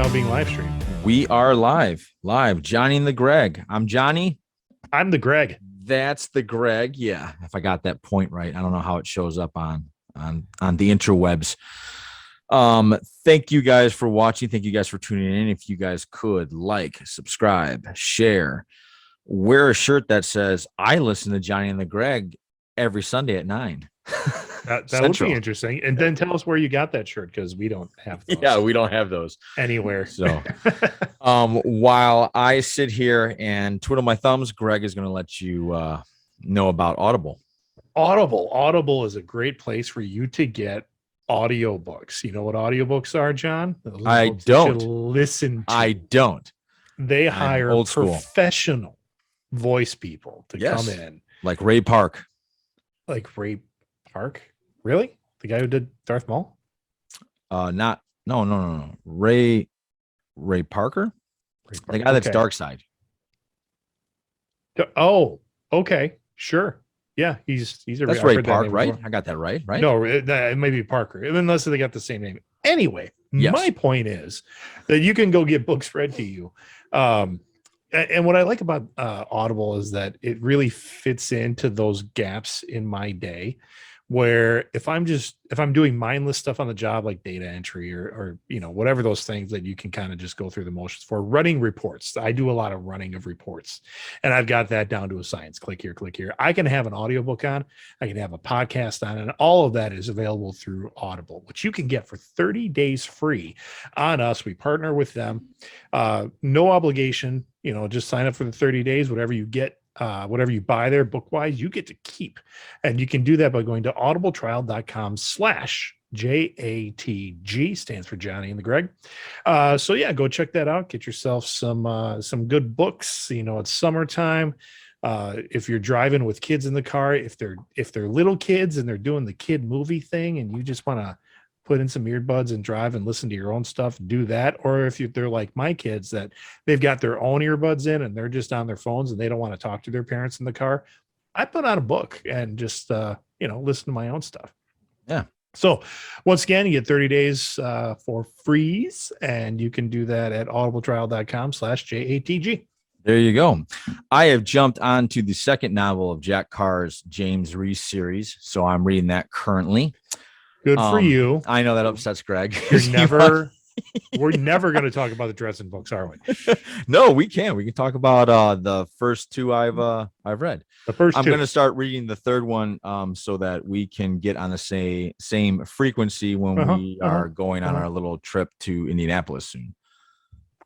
now being live streamed. We are live. Johnny and the Greg. I'm Johnny. I'm the Greg. That's the Greg. Yeah, if I got that point right. I don't know how it shows up on the interwebs. Thank you guys for watching. Thank you guys for tuning in. If you guys could like, subscribe, share, wear a shirt that says I listen to Johnny and the Greg every Sunday at 9. That would be interesting. And then tell us where you got that shirt, because we don't have those. Yeah, we don't have those anywhere. So while I sit here and twiddle my thumbs, Greg is going to let you know about Audible. Audible is a great place for you to get audiobooks. You know what audiobooks are, John? I don't listen to. I don't. They hire old school professional voice people to come in. Like Ray Park. Really? The guy who did Darth Maul? No. Ray Parker? The guy that's Dark Side. Oh, okay. Sure. Yeah, he's a that's Ray Park, right? I got that right? No, it may be Parker, unless they got the same name. Anyway, My point is that you can go get books read to you. And what I like about Audible is that it really fits into those gaps in my day, where if I'm doing mindless stuff on the job, like data entry or whatever those things that you can kind of just go through the motions for, running reports. I do a lot of running of reports, and I've got that down to a science. Click here. I can have an audiobook on, I can have a podcast on, and all of that is available through Audible, which you can get for 30 days free on us. We partner with them. No obligation, just sign up for the 30 days, whatever you get. Whatever you buy there book-wise, you get to keep. And you can do that by going to audibletrial.com/JATG, stands for Johnny and the Greg. So yeah, go check that out. Get yourself some good books. It's summertime. If you're driving with kids in the car, if they're little kids and they're doing the kid movie thing and you just want to put in some earbuds and drive and listen to your own stuff, do that. Or if they're like my kids, that they've got their own earbuds in and they're just on their phones and they don't want to talk to their parents in the car, I put on a book and just listen to my own stuff. Yeah. So once again, you get 30 days for freeze, and you can do that at audibletrial.com/JATG. There you go. I have jumped onto the second novel of Jack Carr's James Reese series, so I'm reading that currently. Good for you. I know that upsets Greg. We're never going to talk about the Dresden books, are we? No, we can. We can talk about the first two I've read. I'm going to start reading the third one so that we can get on the same frequency when we are going on our little trip to Indianapolis soon.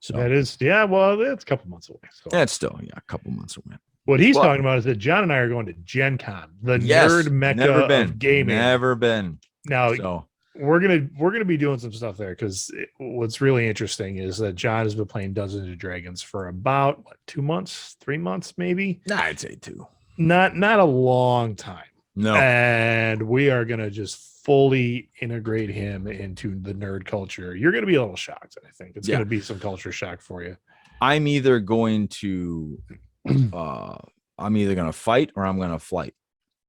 So that is, well, that's a couple months away. So that's still a couple months away. What he's talking about is that John and I are going to Gen Con, the nerd mecca of gaming. Never been. Now, we're gonna be doing some stuff there, because what's really interesting is that John has been playing Dungeons and Dragons for about 2 months, 3 months, maybe. Nah, I'd say 2. Not a long time. No. And we are gonna just fully integrate him into the nerd culture. You're gonna be a little shocked. I think it's gonna be some culture shock for you. I'm either going to fight or I'm gonna flight.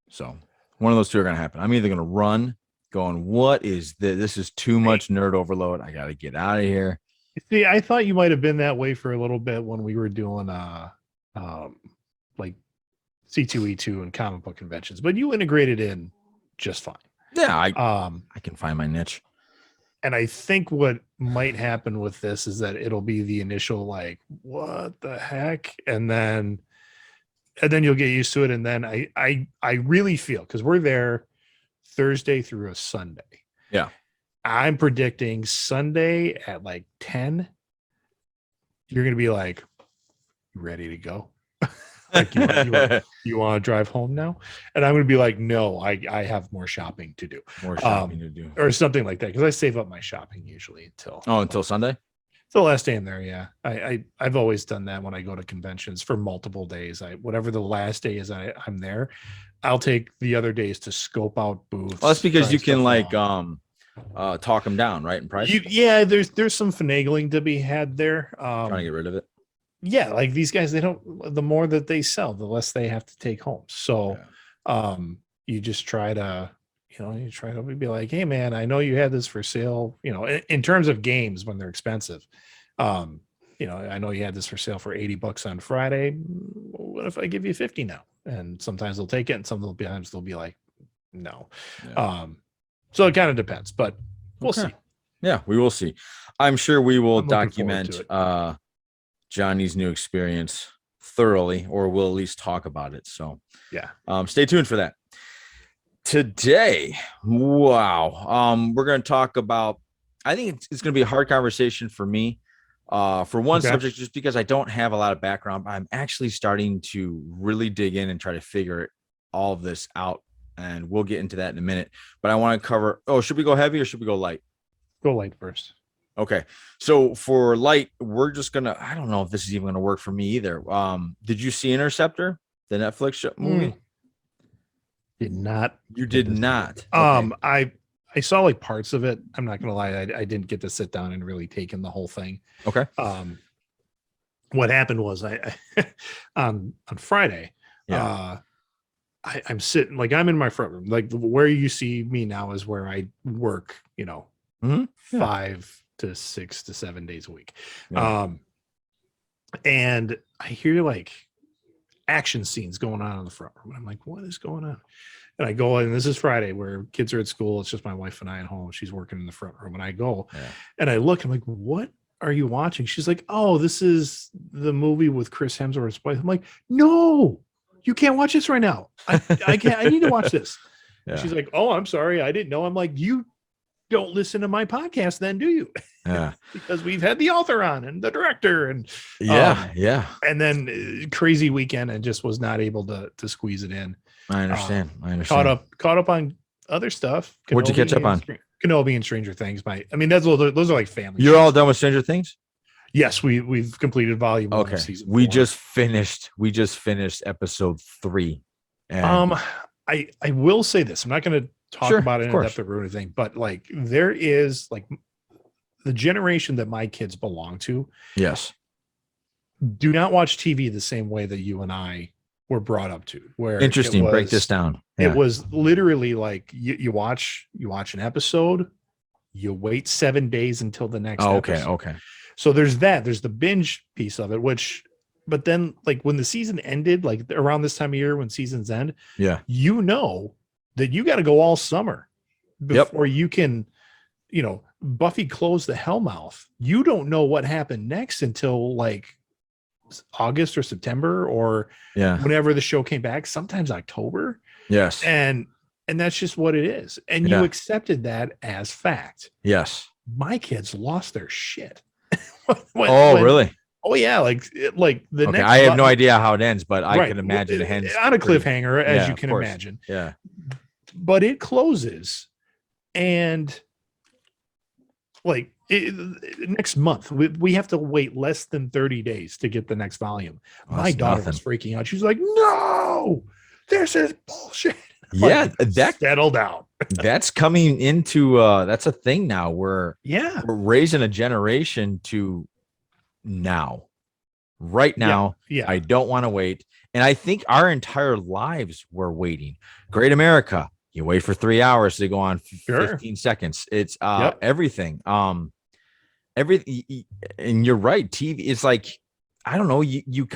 So one of those two are gonna happen. I'm either gonna run, going, what is this? This is too much nerd overload. I got to get out of here. See, I thought you might have been that way for a little bit when we were doing like C2E2 and comic book conventions, but you integrated in just fine. Yeah, I can find my niche. And I think what might happen with this is that it'll be the initial like, what the heck? And then you'll get used to it. And then I really feel, because we're there Thursday through a Sunday. Yeah. I'm predicting Sunday at like 10. You're going to be like, ready to go? Like you want to drive home now? And I'm going to be like, no, I have more shopping to do. Or something like that. Because I save up my shopping usually until Sunday? It's the last day in there. Yeah. I've always done that when I go to conventions for multiple days. Whatever the last day is I'm there, I'll take the other days to scope out booths. Well, that's because you can talk them down, right? In price. There's some finagling to be had there. Trying to get rid of it. Yeah, like these guys, the more that they sell, the less they have to take home. So you just try to be like, hey man, I know you had this for sale, in terms of games when they're expensive, I know you had this for sale for $80 on Friday. What if I give you 50 now? And sometimes they'll take it, and sometimes they'll be like, no. Yeah. So it kind of depends, but we'll see. Yeah, we will see. I'm sure we will document Johnny's new experience thoroughly, or we'll at least talk about it. So yeah, stay tuned for that. Today, wow. We're going to talk about, I think it's going to be a hard conversation for me. For one subject, just because I don't have a lot of background, I'm actually starting to really dig in and try to figure all of this out. And we'll get into that in a minute. But I want to cover, should we go heavy or should we go light? Go light first. Okay. So for light, we're just going to, I don't know if this is even going to work for me either. Did you see Interceptor, the Netflix movie? Did not. You did not. Okay. I saw like parts of it. I'm not gonna lie, I didn't get to sit down and really take in the whole thing. Okay. What happened was I on Friday, I'm sitting, like, I'm in my front room, like where you see me now is where I work, 5 to 6 to 7 days a week. Yeah. And I hear like action scenes going on in the front room. I'm like, what is going on? And I go, and this is Friday where kids are at school. It's just my wife and I at home. She's working in the front room. And I go and I look, I'm like, what are you watching? She's like, oh, this is the movie with Chris Hemsworth's wife. I'm like, no, you can't watch this right now. I can't, I need to watch this. Yeah. She's like, oh, I'm sorry, I didn't know. I'm like, you don't listen to my podcast then, do you? Yeah. Because we've had the author on and the director and and then crazy weekend and just was not able to squeeze it in. I understand. Caught up on other stuff. What'd you catch up on? Kenobi and Stranger Things. Those are like family. You're all done with Stranger Things? Yes, we've completed volume 1 of season 4. We just finished episode 3. And I will say this. I'm not going to talk about it in depth or anything, but like there is like the generation that my kids belong to. Yes. Do not watch TV the same way that you and I were brought up to. Where interesting. Break this down. Yeah. It was literally like you watch an episode, you wait 7 days until the next episode. Okay. So there's the binge piece of it, but then like when the season ended, like around this time of year when seasons end, that you got to go all summer before you can, Buffy closed the Hellmouth. You don't know what happened next until like August or September or whenever the show came back, sometimes October. Yes. And that's just what it is. And you accepted that as fact. Yes. My kids lost their shit. Really? Oh yeah. Like the next, I have no idea how it ends, but I can imagine it ends on a cliffhanger, as you can imagine. Yeah. But it closes and like next month we have to wait less than 30 days to get the next volume. My daughter was freaking out. She's like, no, this is bullshit. Yeah, that settle down. That's coming into that's a thing now. We're raising a generation to right now. Yeah. I don't want to wait. And I think our entire lives we're waiting. Great America. You wait for 3 hours to go on 15 seconds. It's everything. Everything. And you're right. TV is like, I don't know. You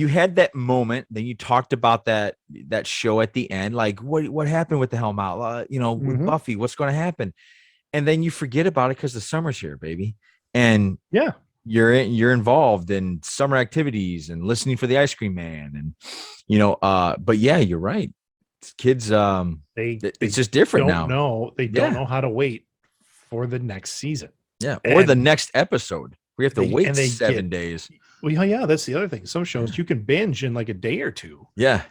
had that moment, then you talked about that show at the end, like what happened with the Hellmouth, with Buffy, what's going to happen, and then you forget about it because the summer's here, baby, and you're involved in summer activities and listening for the Ice Cream Man, and but you're right, kids, it's just different now. No, they don't know how to wait for the next season, or the next episode. We have to wait 7 days. Well, yeah, that's the other thing. Some shows you can binge in like a day or two. Yeah.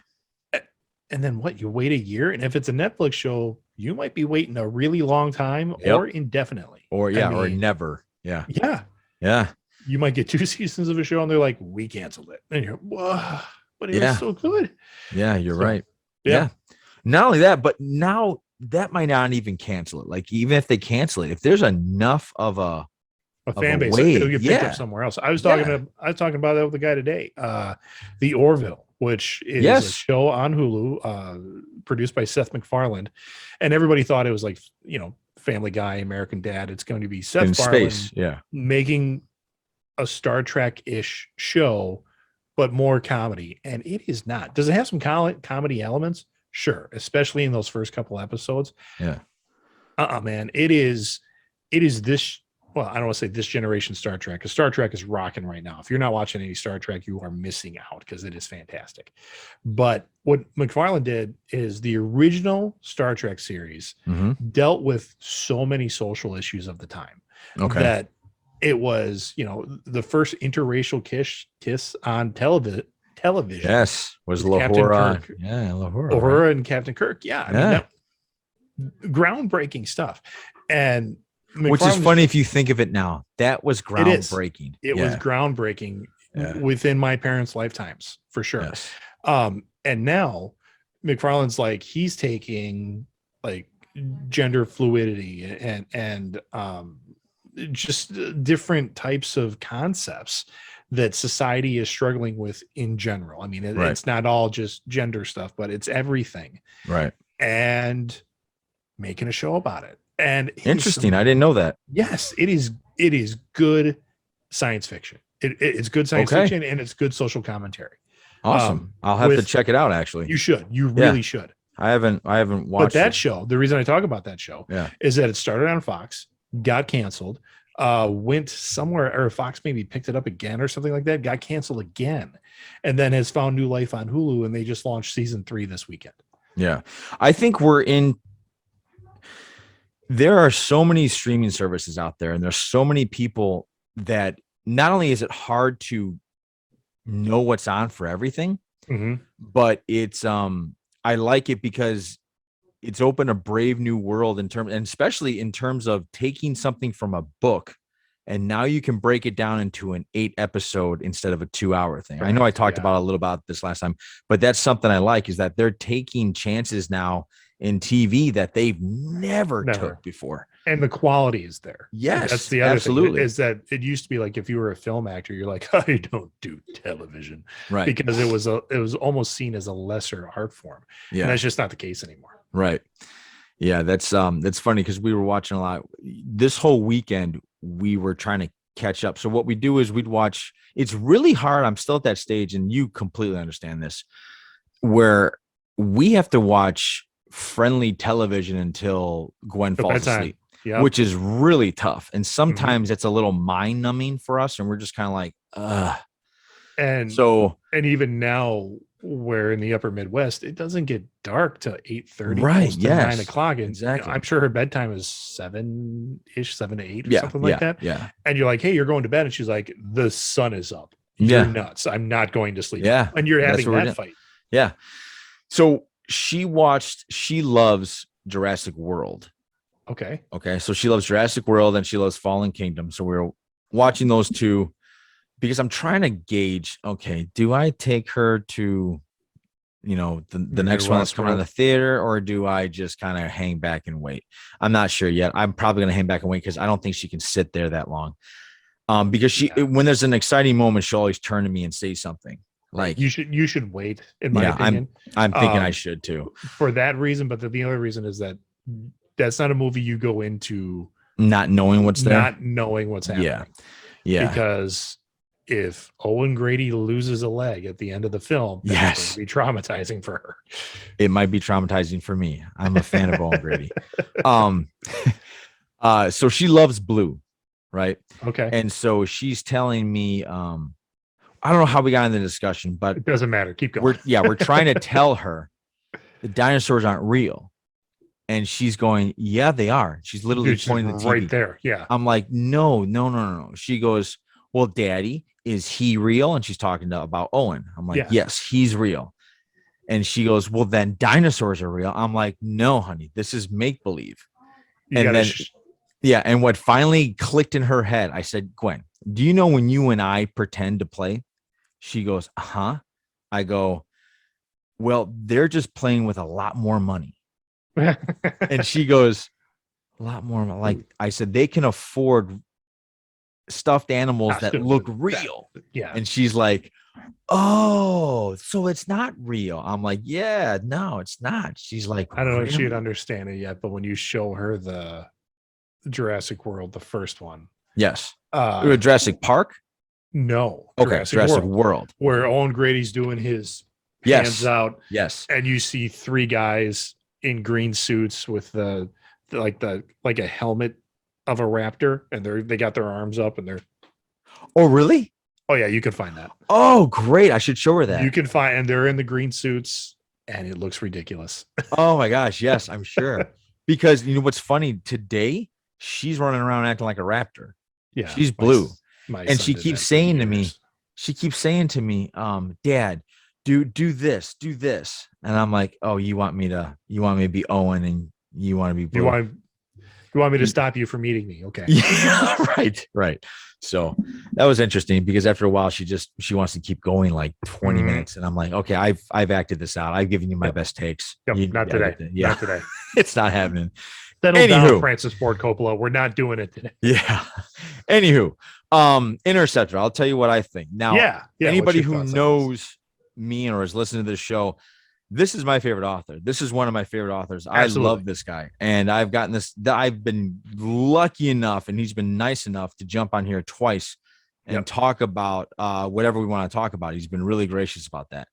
And then you wait a year? And if it's a Netflix show, you might be waiting a really long time or indefinitely. Or never. Yeah. Yeah. Yeah. You might get 2 seasons of a show and they're like, we canceled it. And you're, whoa, but it was so good. Yeah, you're right. Yeah. Not only that, but now that might not even cancel it. Like even if they cancel it, if there's enough of a fan base, it'll get picked up somewhere else. I was talking about that with the guy today. The Orville, which is a show on Hulu, produced by Seth MacFarlane, and everybody thought it was like Family Guy, American Dad. It's going to be Seth In MacFarlane space. Yeah. making a Star Trek-ish show, but more comedy. And it is not. Does it have some comedy elements? Sure, especially in those first couple episodes. Yeah. Man, it is this. Well, I don't want to say this generation Star Trek, because Star Trek is rocking right now. If you're not watching any Star Trek, you are missing out, because it is fantastic. But what MacFarlane did is the original Star Trek series dealt with so many social issues of the time that it was, the first interracial kiss on television. Yes, was Captain Lahora. Kirk. Yeah, Lahora. Uhura Right? and Captain Kirk. Yeah, I mean, that groundbreaking stuff. And which is funny if you think of it now. That was groundbreaking. It was groundbreaking within my parents' lifetimes, for sure. Yes. And now MacFarlane's like, he's taking like gender fluidity and just different types of concepts that society is struggling with in general. I mean, it's not all just gender stuff, but it's everything. Right. And making a show about it. And interesting. I didn't know that. Yes, it is good science fiction. It's good science fiction, and it's good social commentary. Awesome. I'll have to check it out. Actually, you should. You really should. I haven't watched. But that show, the reason I talk about that show, is that it started on Fox, got canceled, went somewhere, or Fox maybe picked it up again or something like that, got canceled again, and then has found new life on Hulu, and they just launched season 3 this weekend. Yeah, I think there are so many streaming services out there, and there's so many people that not only is it hard to know what's on for everything, but it's I like it because it's opened a brave new world and especially in terms of taking something from a book, and now you can break it down into an 8 episode instead of a 2-hour thing. I know I talked about a little about this last time, but that's something I like, is that they're taking chances now in TV that they've never took before. And the quality is there. Yes, that's the other thing, is that it used to be like, if you were a film actor, you're like, I don't do television, right? Because it was almost seen as a lesser art form. Yeah, and that's just not the case anymore. Right. Yeah, that's funny, because we were watching a lot this whole weekend. We were trying to catch up. So what we do is we'd watch. It's really hard. I'm still at that stage, and you completely understand this, where we have to watch friendly television until Gwen falls asleep, which is really tough. And sometimes it's a little mind numbing for us, and we're just kind of like, and even now, where in the upper Midwest, it doesn't get dark till 8:30, right? To 9 o'clock. And exactly. I'm sure her bedtime is 7-ish, 7 to 8, or something like that. Yeah. And you're like, hey, you're going to bed. And she's like, the sun is up. You're nuts. I'm not going to sleep. Yeah. And you're having that fight. Yeah. So she loves Jurassic World. Okay. So she loves Jurassic World, and she loves Fallen Kingdom. So we're watching those two, because I'm trying to gauge, okay, do I take her to, the next one that's coming out of the theater, or do I just kind of hang back and wait? I'm not sure yet. I'm probably going to hang back and wait, because I don't think she can sit there that long. Because when there's an exciting moment, she'll always turn to me and say something. Like, you should wait, in my opinion. I'm thinking I should too, for that reason. But the other reason is that that's not a movie you go into not knowing what's there, not knowing what's happening. Yeah. Because if Owen Grady loses a leg at the end of the film, it's going to be traumatizing for her. It might be traumatizing for me. I'm a fan of Owen Grady. So she loves blue, right? Okay. And so she's telling me, I don't know how we got in the discussion, but it doesn't matter. Keep going. We're trying to tell her the dinosaurs aren't real. And she's going, yeah, they are. She's literally pointing the TV right there. Yeah. I'm like, no. She goes, well, Daddy, is he real? And she's talking about Owen. I'm like, yes, he's real. And she goes, well, then dinosaurs are real. I'm like, no, honey, this is make believe. And then, and what finally clicked in her head, I said, Gwen, do you know when you and I pretend to play? She goes, I go, well, they're just playing with a lot more money. And she goes, a lot more. Like I said, they can afford stuffed animals that look real. Yeah. And she's like, oh, so it's not real. I'm like, yeah, no, it's not. She's like, I don't know if she'd understand it yet, but when you show her the Jurassic World, the first one. Yes. Uh, Jurassic Park. no, Okay. Jurassic World. where Owen Grady's doing his hands Yes. out, Yes. and you see three guys in green suits with like a helmet of a raptor, and they got their arms up, and they're Oh, really? oh yeah, you can find that. Oh, great. I should show her that. You can find, and they're in the green suits, and it looks ridiculous. Oh my gosh. Yes, I'm sure. Because you know what's funny? Today, she's running around acting like a raptor. Yeah, She's blue. My And son she did keeps that for saying to me, years. Dad, do this, do this. And I'm like, oh, you want me to be Owen and you want to be blue. You want me to stop you from eating me? Okay. Yeah, right. So that was interesting because after a while she wants to keep going like 20 minutes. And I'm like, okay, I've acted this out. I've given you my best takes. Yep, not today. Yeah. Not today. It's not happening. Settle down, Francis Ford Coppola. We're not doing it today. Yeah. Anywho, Interceptor. I'll tell you what I think. Now, anybody who knows me or has listened to this show, this is my favorite author. This is one of my favorite authors. Absolutely. I love this guy. And I've been lucky enough, and he's been nice enough to jump on here twice and talk about whatever we want to talk about. He's been really gracious about that.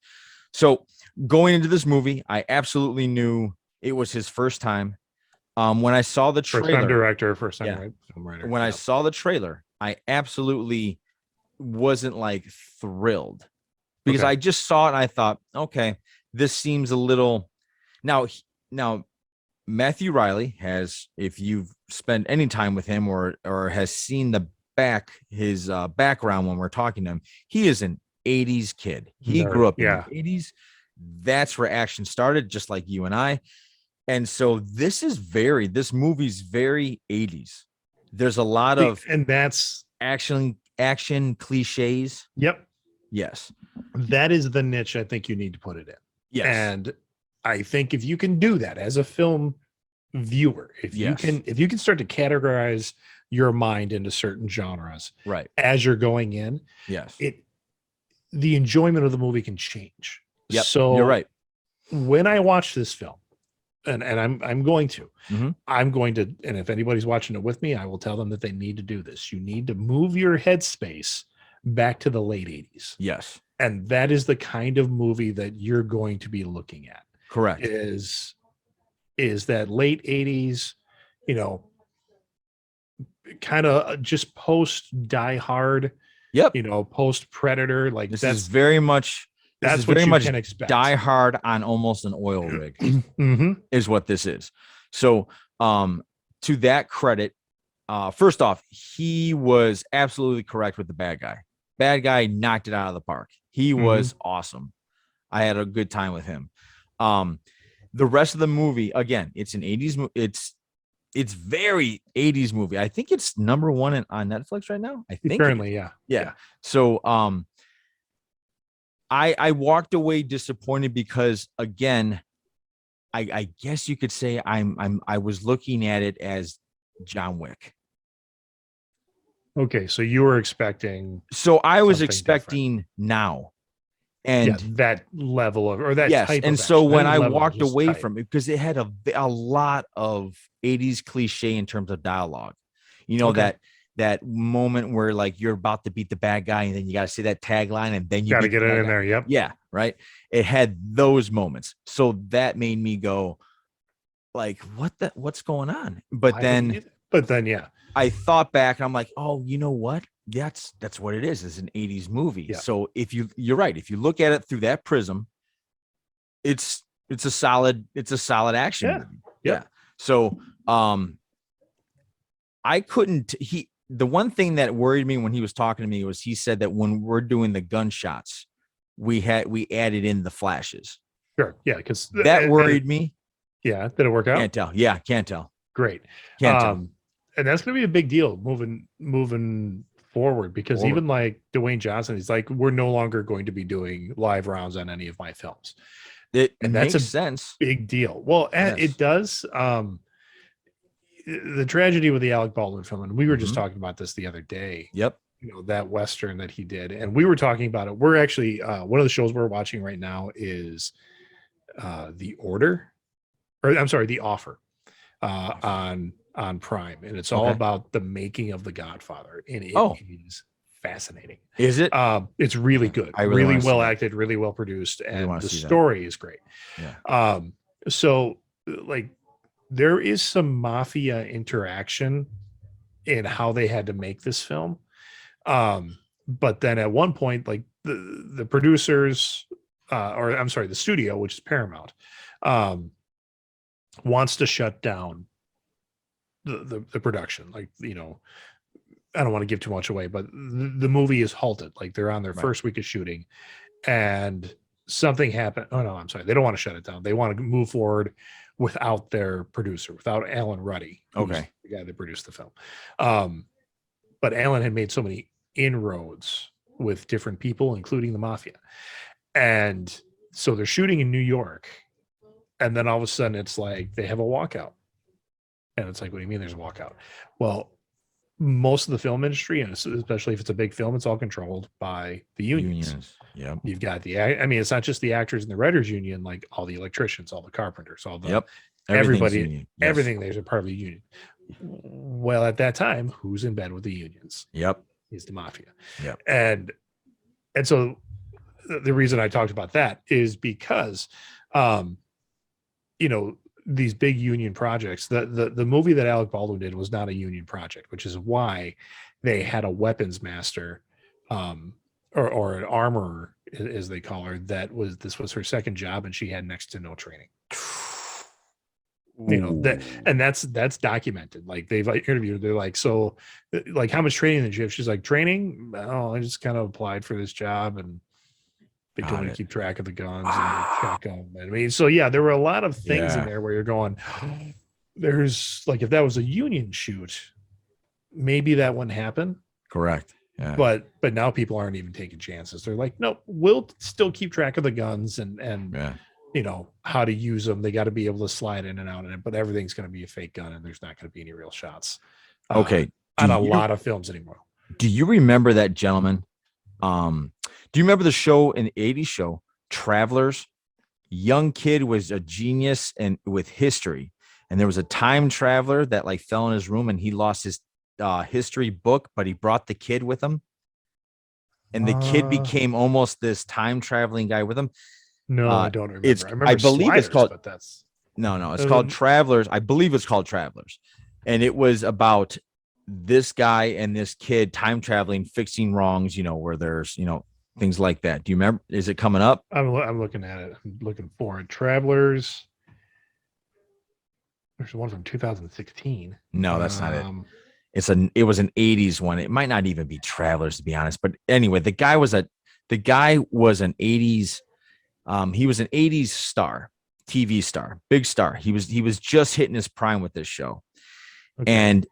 So going into this movie, I absolutely knew it was his first time. When I saw the trailer, first time director, first time film writer. When I saw the trailer, I absolutely wasn't like thrilled because I just saw it and I thought, okay, this seems a little. Now Matthew Riley has, if you've spent any time with him or has seen his background when we're talking to him, he is an 80s kid. He grew up in the 80s. That's where action started, just like you and I. And so this movie's very 80s. There's a lot of, and that's action cliches. Yep. Yes. That is the niche I think you need to put it in. Yes. And I think if you can do that as a film viewer, if you can start to categorize your mind into certain genres, right, as you're going in, the enjoyment of the movie can change. Yep. So you're right. When I watch this film, and I'm going to, and if anybody's watching it with me, I will tell them that they need to do this. You need to move your headspace back to the late 80s. Yes. And that is the kind of movie that you're going to be looking at. Correct. Is that late 80s, kind of just post Die Hard, post Predator, like this is very much can expect. Die Hard on almost an oil rig is what this is. So to that credit, first off, he was absolutely correct with the bad guy. Bad guy knocked it out of the park. He was awesome. I had a good time with him. The rest of the movie, again, it's an 80s it's very 80s movie. I think it's number one on Netflix right now. I think currently, yeah. So I walked away disappointed because, again, I guess you could say I was looking at it as John Wick. Okay, so you were expecting. So I was expecting now, and that level of, or that type. And of so action, when I walked away from it, because it had a lot of 80s cliche in terms of dialogue, that moment where like you're about to beat the bad guy and then you got to say that tagline and then you got to get it in there. Yep. Yeah. Right. It had those moments. So that made me go like, what's going on? But then, yeah, I thought back and I'm like, oh, you know what? That's what it is. It's an 80s movie. Yeah. So you're right. If you look at it through that prism, it's a solid action movie. Yeah. So, the one thing that worried me when he was talking to me was he said that when we're doing the gunshots, we added in the flashes. Sure. Yeah. Because that worried me. Yeah. Did it work out? Can't tell. Yeah. Can't tell. Great. Can't tell. And that's going to be a big deal moving forward, because even like Dwayne Johnson, he's like, we're no longer going to be doing live rounds on any of my films. And that's a sense. Big deal. Well, and it does. The tragedy with the Alec Baldwin film, and we were just talking about this the other day. Yep. That Western that he did. And we were talking about it. We're actually, one of the shows we're watching right now is The Offer on on Prime, and it's all about the making of The Godfather, and it is fascinating. Is it? It's really good, I really well acted, really well produced, and the story is great. Yeah. So like there is some mafia interaction in how they had to make this film. But then at one point, like the producers, or I'm sorry, the studio, which is Paramount, wants to shut down the production. Like, you know, I don't want to give too much away, but the movie is halted. Like they're on their first week of shooting, and something happened. Oh no, I'm sorry. They don't want to shut it down. They want to move forward without their producer, without Alan Ruddy, who's the guy that produced the film. But Alan had made so many inroads with different people, including the mafia. And so they're shooting in New York. And then all of a sudden it's like they have a walkout. And it's like, what do you mean there's a walkout? Well, most of the film industry, and especially if it's a big film, it's all controlled by the unions. Yeah. You've got I mean, it's not just the actors and the writers union, like all the electricians, all the carpenters, all the everybody, everything there's a part of the union. Well, at that time, who's in bed with the unions? Is the mafia. And so the reason I talked about that is because you know, these big union projects, the movie that Alec Baldwin did was not a union project, which is why they had a weapons master or an armorer, as they call her, this was her second job, and she had next to no training. You know that, and that's documented. Like they've interviewed, they're like, so like, how much training did you have? She's like, training, oh, I just kind of applied for this job, and they told me to keep track of the guns and check them. I mean, so yeah, there were a lot of things in there where you're going, there's like, if that was a union shoot, maybe that wouldn't happen. Correct. Yeah. But now people aren't even taking chances. They're like, nope, we'll still keep track of the guns and you know, how to use them. They got to be able to slide in and out in it, but everything's going to be a fake gun, and there's not going to be any real shots. On a lot of films anymore. Do you remember that gentleman? Do you remember the show, in the 80s show, Travelers? Young kid was a genius and with history, and there was a time traveler that like fell in his room, and he lost his history book, but he brought the kid with him, and the kid became almost this time traveling guy with him. No, I don't remember. I believe Sliders, it's called. But that's no. It's called Travelers. I believe it's called Travelers, and it was about this guy and this kid time traveling, fixing wrongs. You know, where there's things like that. Do you remember? Is it coming up? I'm looking at it. I'm looking for it. Travelers. There's one from 2016. No, that's not it. It was an 80s one. It might not even be Travelers, to be honest. But anyway, the guy was an 80s. He was an 80s star, TV star, big star. He was just hitting his prime with this show. And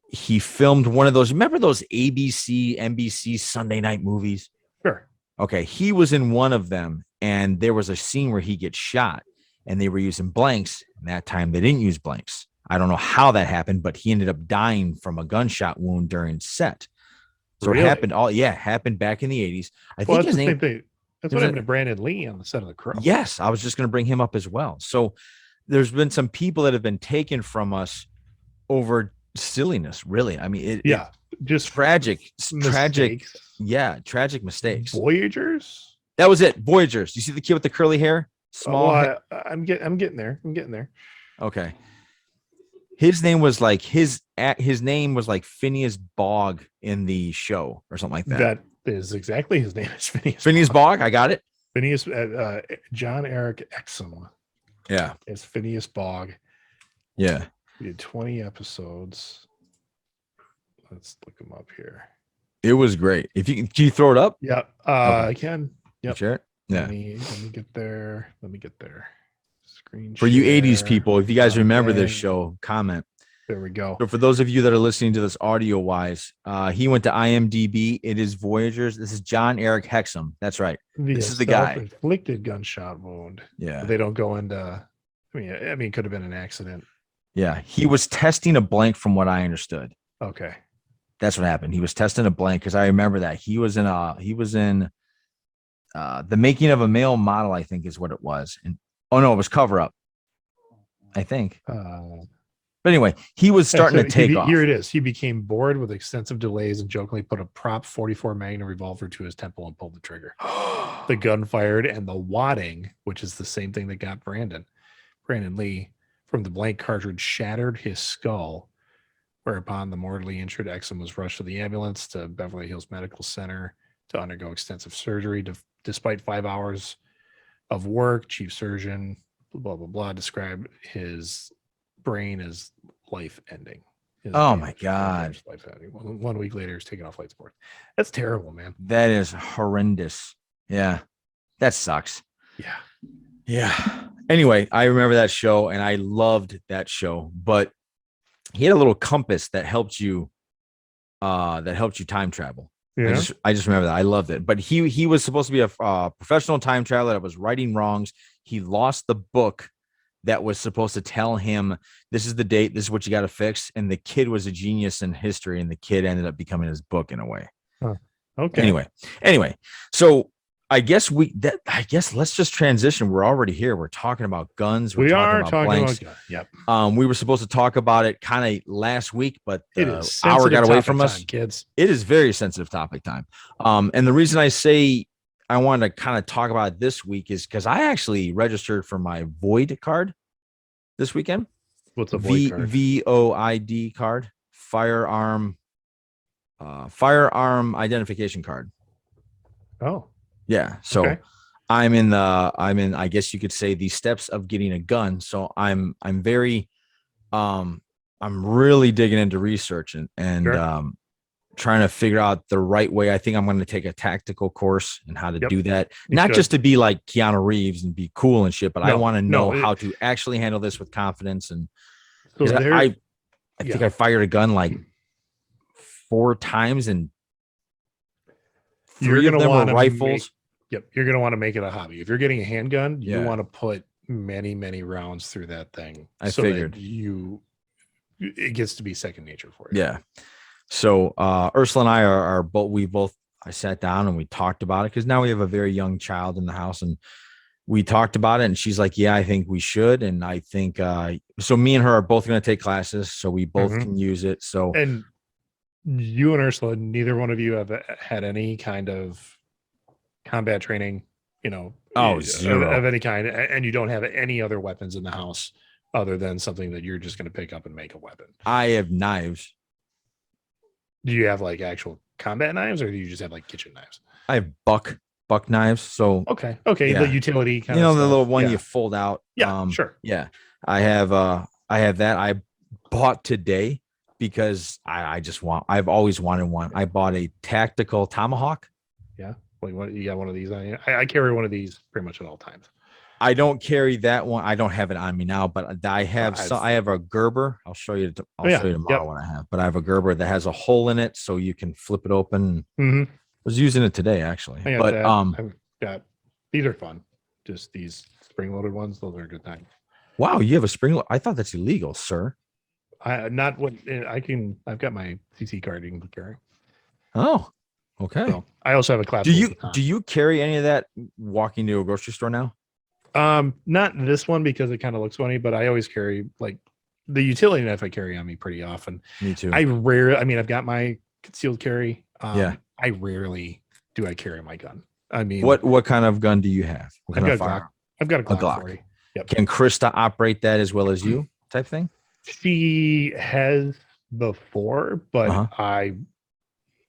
he filmed one of those. Remember those ABC, NBC Sunday night movies? Sure. Okay. He was in one of them, and there was a scene where he gets shot, and they were using blanks. And that time they didn't use blanks. I don't know how that happened, but he ended up dying from a gunshot wound during set. So it happened back in the 80s. I think his name. That's what happened to Brandon Lee on the set of The Crow. Yes, I was just going to bring him up as well. So there's been some people that have been taken from us over silliness, really. I mean, just tragic. Yeah, tragic mistakes. Voyagers? That was it. Voyagers. You see the kid with the curly hair? I'm getting there. Okay. His name was like his name was like Phineas Bogg in the show or something like that. That is exactly his name. Is Phineas Bogg. I got it. Phineas John Eric Exum. Yeah. It's Phineas Bogg. Yeah. We did 20 episodes. Let's look him up here. It was great. Can you throw it up? Yeah. I can. Yep. Sure. Yeah. Let me get there. Screen for you 80s people, if you guys remember this show, comment. There we go. So for those of you that are listening to this audio wise, he went to IMDb. It is Voyagers. This is John Eric Hexum. That's right. This is the guy. Inflicted gunshot wound. Yeah. But they don't go into. I mean, it could have been an accident. Yeah, he was testing a blank, from what I understood. Okay. That's what happened. He was testing a blank, because I remember that he was in The Making of a Male Model, I think is what it was. And it was Cover Up, I think. But anyway, he was starting to take off. Here it is. He became bored with extensive delays and jokingly put a prop 44 Magnum revolver to his temple and pulled the trigger. The gun fired, and the wadding, which is the same thing that got Brandon Lee, from the blank cartridge shattered his skull, whereupon the mortally injured Exum was rushed to the ambulance to Beverly Hills Medical Center to undergo extensive surgery. Despite 5 hours of work, chief surgeon, blah, blah, blah, described his brain as life-ending. Oh, my God. Life-ending. 1 week later, he's taking off flight support. That's terrible, man. That is horrendous. Yeah. That sucks. Yeah. Yeah. Anyway, I remember that show, and I loved that show, but he had a little compass that helped you time travel. Yeah. I just remember that. I loved it. But he was supposed to be a professional time traveler that was righting wrongs. He lost the book that was supposed to tell him this is the date, this is what you got to fix. And the kid was a genius in history, and the kid ended up becoming his book in a way. Huh. Okay. Anyway, so I guess let's just transition. We're already here. We're talking about guns. We are talking about guns. Yep. We were supposed to talk about it kind of last week, but the hour got away from us. Kids. It is very sensitive topic time. And the reason I say I wanted to kind of talk about it this week is because I actually registered for my void card this weekend. What's a void card? VOID card, firearm identification card. Oh. Yeah. So okay. I'm in, I guess you could say, the steps of getting a gun. So I'm very, I'm really digging into research and sure. Trying to figure out the right way. I think I'm going to take a tactical course and how to do that. Not just to be like Keanu Reeves and be cool and shit, but I want to know how to actually handle this with confidence. And so I think I fired a gun like 4 times, and you're going to want rifles. You're going to want to make it a hobby. If you're getting a handgun, you want to put many, many rounds through that thing. I figured it gets to be second nature for you. Yeah. So Ursula and I are both, I sat down and we talked about it because now we have a very young child in the house, and we talked about it, and she's like, yeah, I think we should. And I think, so me and her are both going to take classes so we both can use it. So, and you and Ursula, neither one of you have had any kind of combat training, zero of any kind, and you don't have any other weapons in the house other than something that you're just going to pick up and make a weapon. I have knives. Do you have like actual combat knives, or do you just have like kitchen knives? I have buck knives. So okay, the utility kind of stuff. The little one you fold out. Yeah, sure. Yeah, I have that. I bought today because I've always wanted one. I bought a tactical tomahawk. Yeah. Like what, you got one of these on you? I carry one of these pretty much at all times. I don't carry that one. I don't have it on me now, but I have I have a Gerber. I'll show you. Show you tomorrow what I have. But I have a Gerber that has a hole in it, so you can flip it open. I was using it today, actually. But I've got these are fun. Just these spring-loaded ones. Those are a good time. Wow, you have a spring. I thought that's illegal, sir. I've got my CC card you can carry. Oh, okay. So I also have a class. Do you carry any of that walking to a grocery store now? Not this one because it kind of looks funny, but I always carry like the utility knife. I carry on me pretty often. Me too. I've got my concealed carry. I rarely do I carry my gun. I mean, what kind of gun do you have? I've got a Glock. 40. Yep. Can Krista operate that as well as you, type thing? She has before, but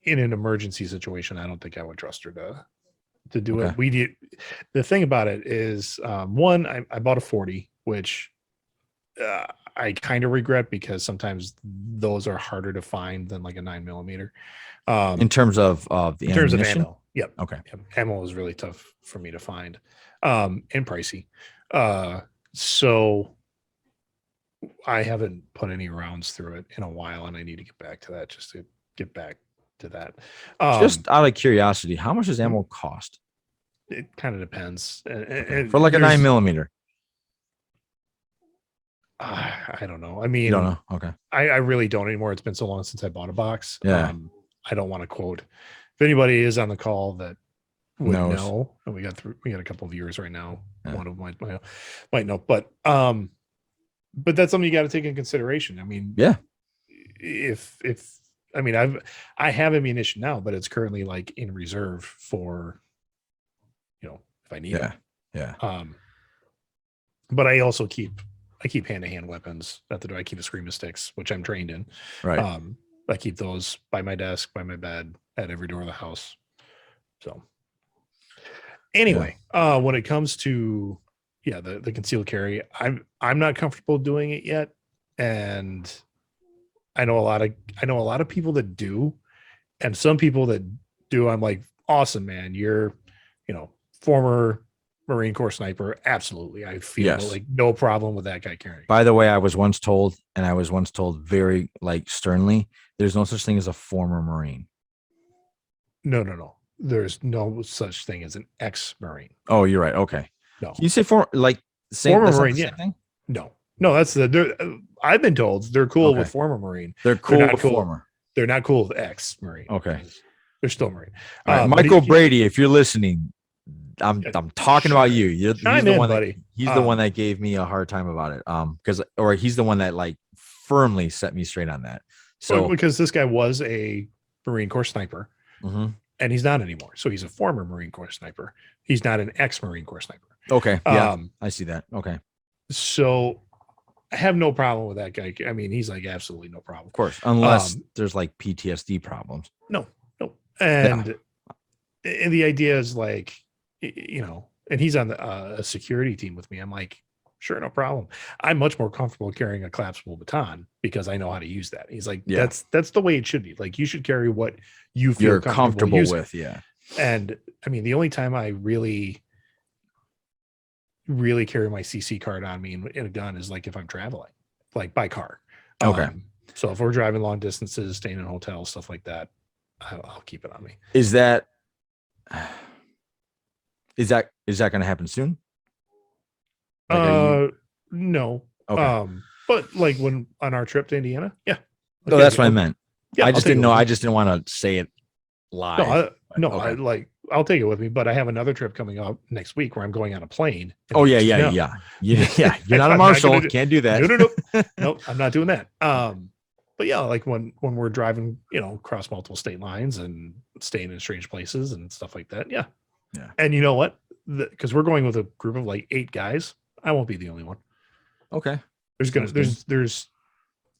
in an emergency situation, I don't think I would trust her to do it. We did. The thing about it is, one, I bought a 40, which I kind of regret because sometimes those are harder to find than like a 9mm. In terms of the ammo. Yep. Okay. Yep. Ammo is really tough for me to find, and pricey. So I haven't put any rounds through it in a while, and I need to get back to that just to get back to that. Just out of curiosity, how much does ammo cost? It kind of depends. For like a 9mm. I don't know. I mean, you don't know. Okay. I really don't anymore. It's been so long since I bought a box. Yeah. I don't want to quote. If anybody is on the call that would know, and we got a couple of viewers right now. Yeah. One of them might know, but but that's something you got to take in consideration. I mean, Yeah. if I mean, I have ammunition now, but it's currently like in reserve for, if I need Yeah. it. Yeah. But I also keep hand-to-hand weapons at the door. I keep a screamer sticks, which I'm trained in. Right. I keep those by my desk, by my bed, at every door of the house. So anyway, when it comes to the concealed carry, I'm not comfortable doing it yet, and I know a lot of people that do, and some people that do, I'm like, awesome, man. You're, former Marine Corps sniper. Absolutely. I feel like no problem with that guy carrying. By the way, I was once told very like sternly, there's no such thing as a former Marine. No. There's no such thing as an ex-Marine. Oh, you're right. Okay. No. Can you say former Marine? Yeah. Thing? No, that's I've been told they're cool with former Marine. They're cool with former. They're not cool with ex-Marine. Okay. They're still Marine. All right, Michael Brady, if you're listening, I'm talking about you. He's the one that gave me a hard time about it. He's the one that like firmly set me straight on that. So because this guy was a Marine Corps sniper, and he's not anymore. So he's a former Marine Corps sniper. He's not an ex-Marine Corps sniper. Okay. Yeah, I see that. Okay. So I have no problem with that guy. I mean, he's like absolutely no problem. Of course, unless there's like PTSD problems. No. And the idea is like, and he's on a security team with me. I'm like, sure, no problem. I'm much more comfortable carrying a collapsible baton because I know how to use that. He's like, that's the way it should be. Like, you should carry what you feel you're comfortable with. Yeah. And I mean, the only time I really carry my CC card on me in a gun is like if I'm traveling, like by car. Okay. So if we're driving long distances, staying in hotels, stuff like that, I'll keep it on me. Is that going to happen soon? Like, no. Okay. But like when on our trip to Indiana, yeah. Okay, that's what I meant. Yeah, I just didn't know. I just didn't want to say it live. I'll take it with me. But I have another trip coming up next week where I'm going on a plane. Oh yeah. You're not a marshal. Can't do that. No, I'm not doing that. But yeah, like when we're driving, across multiple state lines and staying in strange places and stuff like that. Yeah. Yeah. And you know what? Because we're going with a group of like 8 guys. I won't be the only one. Okay. There's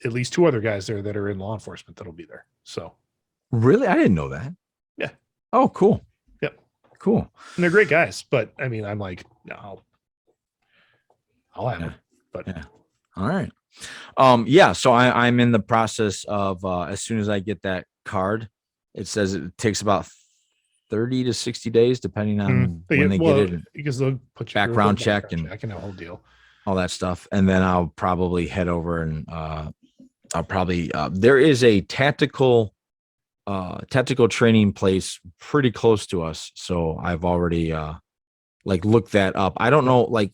at least 2 other guys there that are in law enforcement that'll be there. So really, I didn't know that. Yeah. Oh, cool. Yep. Cool. And they're great guys, but I mean, I'm like, no, I'll have them. But yeah. All right. So I'm in the process of as soon as I get that card, it says it takes about 30 to 60 days, depending on when they get it, because they'll put you background check and the whole deal, all that stuff. And then I'll probably head over and there is a tactical training place pretty close to us. So I've already looked that up. I don't know, like,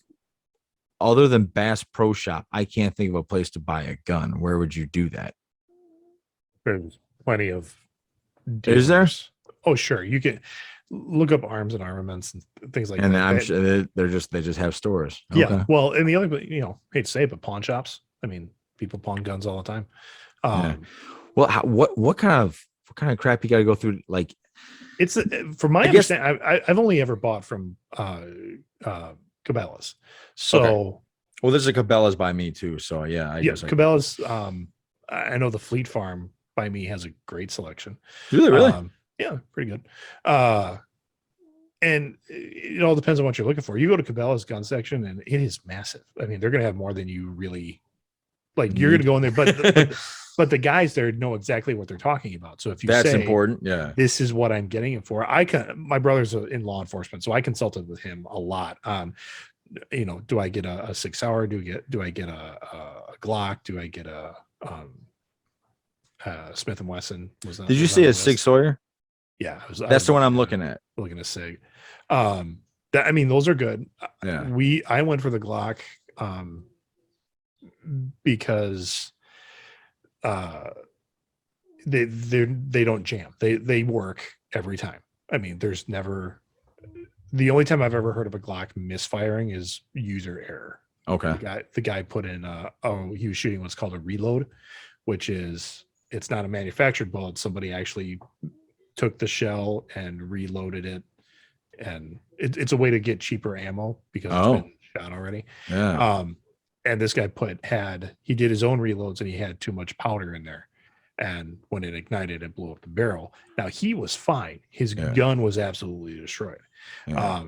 other than Bass Pro Shop, I can't think of a place to buy a gun. Where would you do that? There's plenty of dealers. Is there? Oh, sure. You can look up arms and armaments and things like that. And I'm sure they just have stores. Okay. Yeah. Well, and the other, hate to say it, but pawn shops. I mean, people pawn guns all the time. Well, what kind of crap you got to go through? Like, it's from my understanding, I've only ever bought from Cabela's. So, okay. Well, there's a Cabela's by me too. So yeah, Cabela's. I know the Fleet Farm by me has a great selection. Really? Yeah, pretty good. And it all depends on what you're looking for. You go to Cabela's gun section and it is massive. I mean, they're going to have more than you really like. You're going to go in there, but the guys there know exactly what they're talking about. So if you that's say, important, yeah, this is what I'm getting it for. My brother's in law enforcement, so I consulted with him a lot on, do I get a 6 hour? Do I get a Glock? Do I get a Smith and Wesson? Did you say a Sig Sauer? Yeah, that's the one I'm looking at. Looking at Sig. Those are good. Yeah. I went for the Glock because they don't jam. They work every time. I mean, the only time I've ever heard of a Glock misfiring is user error. Okay. The guy put in he was shooting what's called a reload, which is, it's not a manufactured bullet. Somebody actually took the shell and reloaded it, and it's a way to get cheaper ammo because it's been shot already. Yeah. And this guy he did his own reloads, and he had too much powder in there, and when it ignited, it blew up the barrel. Now he was fine. His gun was absolutely destroyed. Yeah.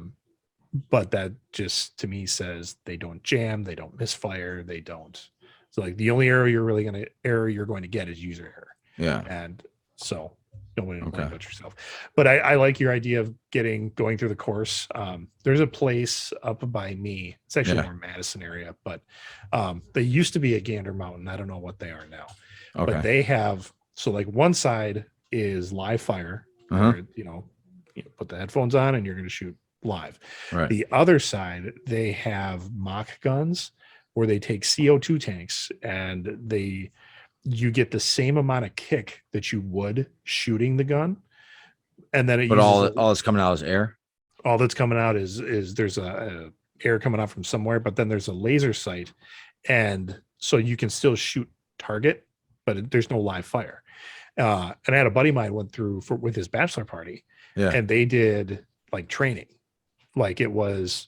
But that just to me says they don't jam, they don't misfire, they don't. So like the only error you're going to get is user error. Yeah. And so nobody to blame but yourself. But I like your idea of going through the course. There's a place up by me. It's actually more Madison area, but they used to be at Gander Mountain. I don't know what they are now. Okay. But they have, so like one side is live fire, where, you put the headphones on and you're going to shoot live. Right. The other side, they have mock guns where they take CO2 tanks and you get the same amount of kick that you would shooting the gun. And then all that's coming out is air. All that's coming out is there's a air coming out from somewhere, but then there's a laser sight. And so you can still shoot target, but there's no live fire. And I had a buddy of mine went through with his bachelor party, and they did like training. Like it's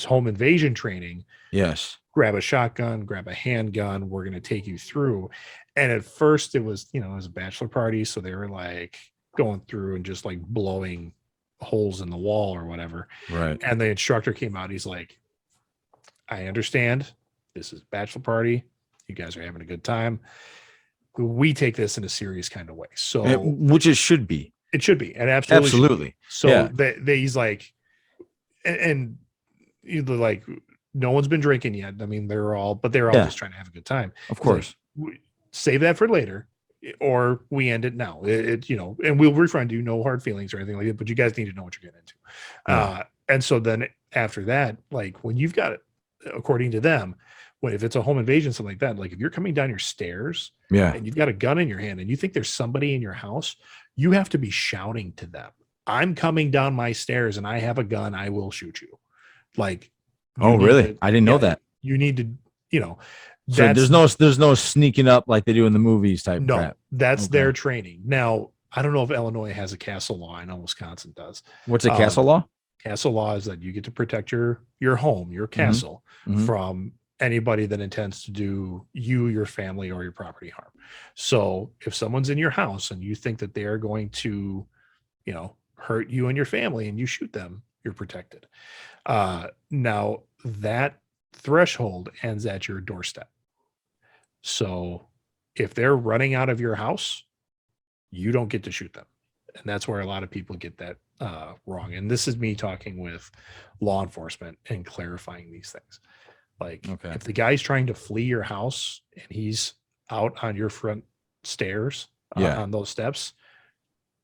home invasion training. Yes. Grab a shotgun, grab a handgun. We're going to take you through. And at first it was, it was a bachelor party. So they were like going through and just like blowing holes in the wall or whatever. Right. And the instructor came out. He's like, I understand this is a bachelor party. You guys are having a good time. We take this in a serious kind of way. So, which it should be. It should be. And absolutely. So he's like, and either like no one's been drinking yet. I mean, they're all just trying to have a good time. Of course. Like, save that for later, or we end it now. And we'll refund you, no hard feelings or anything like that, but you guys need to know what you're getting into. Yeah. And so then after that, like when you've got it, according to them, if it's a home invasion, something like that, like if you're coming down your stairs and you've got a gun in your hand and you think there's somebody in your house, you have to be shouting to them, I'm coming down my stairs and I have a gun. I will shoot you. Like, really? I didn't know that. You need to, so there's no sneaking up like they do in the movies type. No, crap. That's their training. Now, I don't know if Illinois has a castle law. I know Wisconsin does. What's a castle law? Castle law is that you get to protect your home, your castle, from anybody that intends to do you, your family, or your property harm. So if someone's in your house and you think that they are going to, hurt you and your family and you shoot them, you're protected. Now that threshold ends at your doorstep. So if they're running out of your house, you don't get to shoot them. And that's where a lot of people get that wrong. And this is me talking with law enforcement and clarifying these things. Like if the guy's trying to flee your house and he's out on your front stairs on those steps,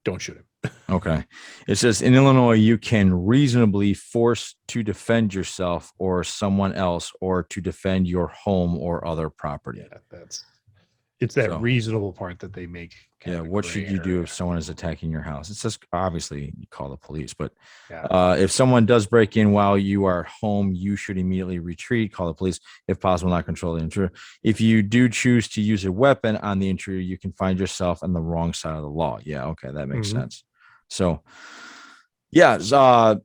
don't shoot him. Okay. It says in Illinois, you can reasonably force to defend yourself or someone else or to defend your home or other property. Yeah, it's that reasonable part that they make. What should you do if someone is attacking your house? It says obviously you call the police, but if someone does break in while you are home, you should immediately retreat, call the police, if possible, not control the intruder. If you do choose to use a weapon on the intruder, you can find yourself on the wrong side of the law. Yeah, okay, that makes sense. So, I've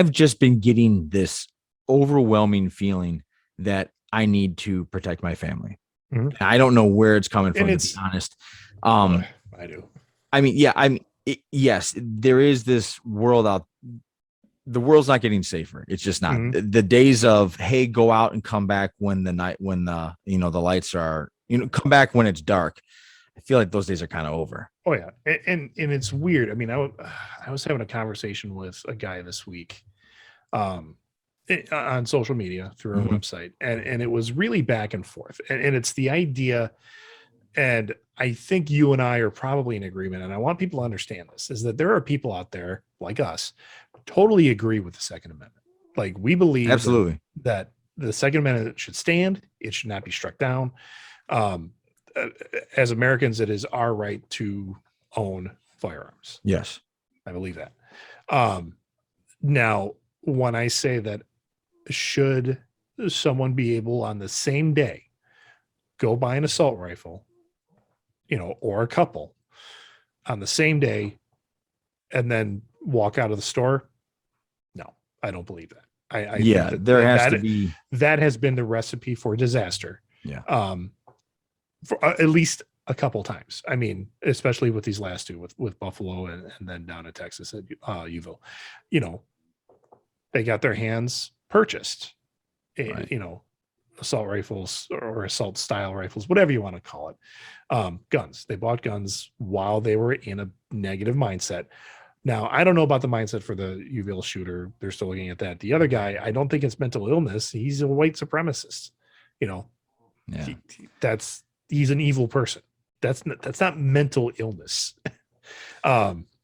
just been getting this overwhelming feeling that I need to protect my family. I don't know where it's coming from, to be honest. I do. I mean, yes, there is this world out. The world's not getting safer. It's just not. The days of, hey, go out and come back when the lights are, come back when it's dark. I feel like those days are kind of over. Oh yeah. And it's weird. I mean, I was having a conversation with a guy this week on social media through our website, and it was really back and forth. And it's the idea, and I think you and I are probably in agreement, and I want people to understand this, is that there are people out there like us totally agree with the Second Amendment. Like we believe absolutely that the Second Amendment should stand. It should not be struck down. As Americans, it is our right to own firearms. Yes. I believe that. Now, when I say that, should someone be able on the same day go buy an assault rifle, or a couple on the same day and then walk out of the store? No, I don't believe that. I think that there has to be, that has been the recipe for disaster. Yeah. For at least a couple times. I mean, especially with these last two, with Buffalo and then down in Texas at Uville, they got their hands purchased, Right. assault rifles or assault style rifles, whatever you want to call it. Guns. They bought guns while they were in a negative mindset. Now, I don't know about the mindset for the Uville shooter. They're still looking at that. The other guy, I don't think it's mental illness. He's a white supremacist. Yeah. He's an evil person. That's not mental illness.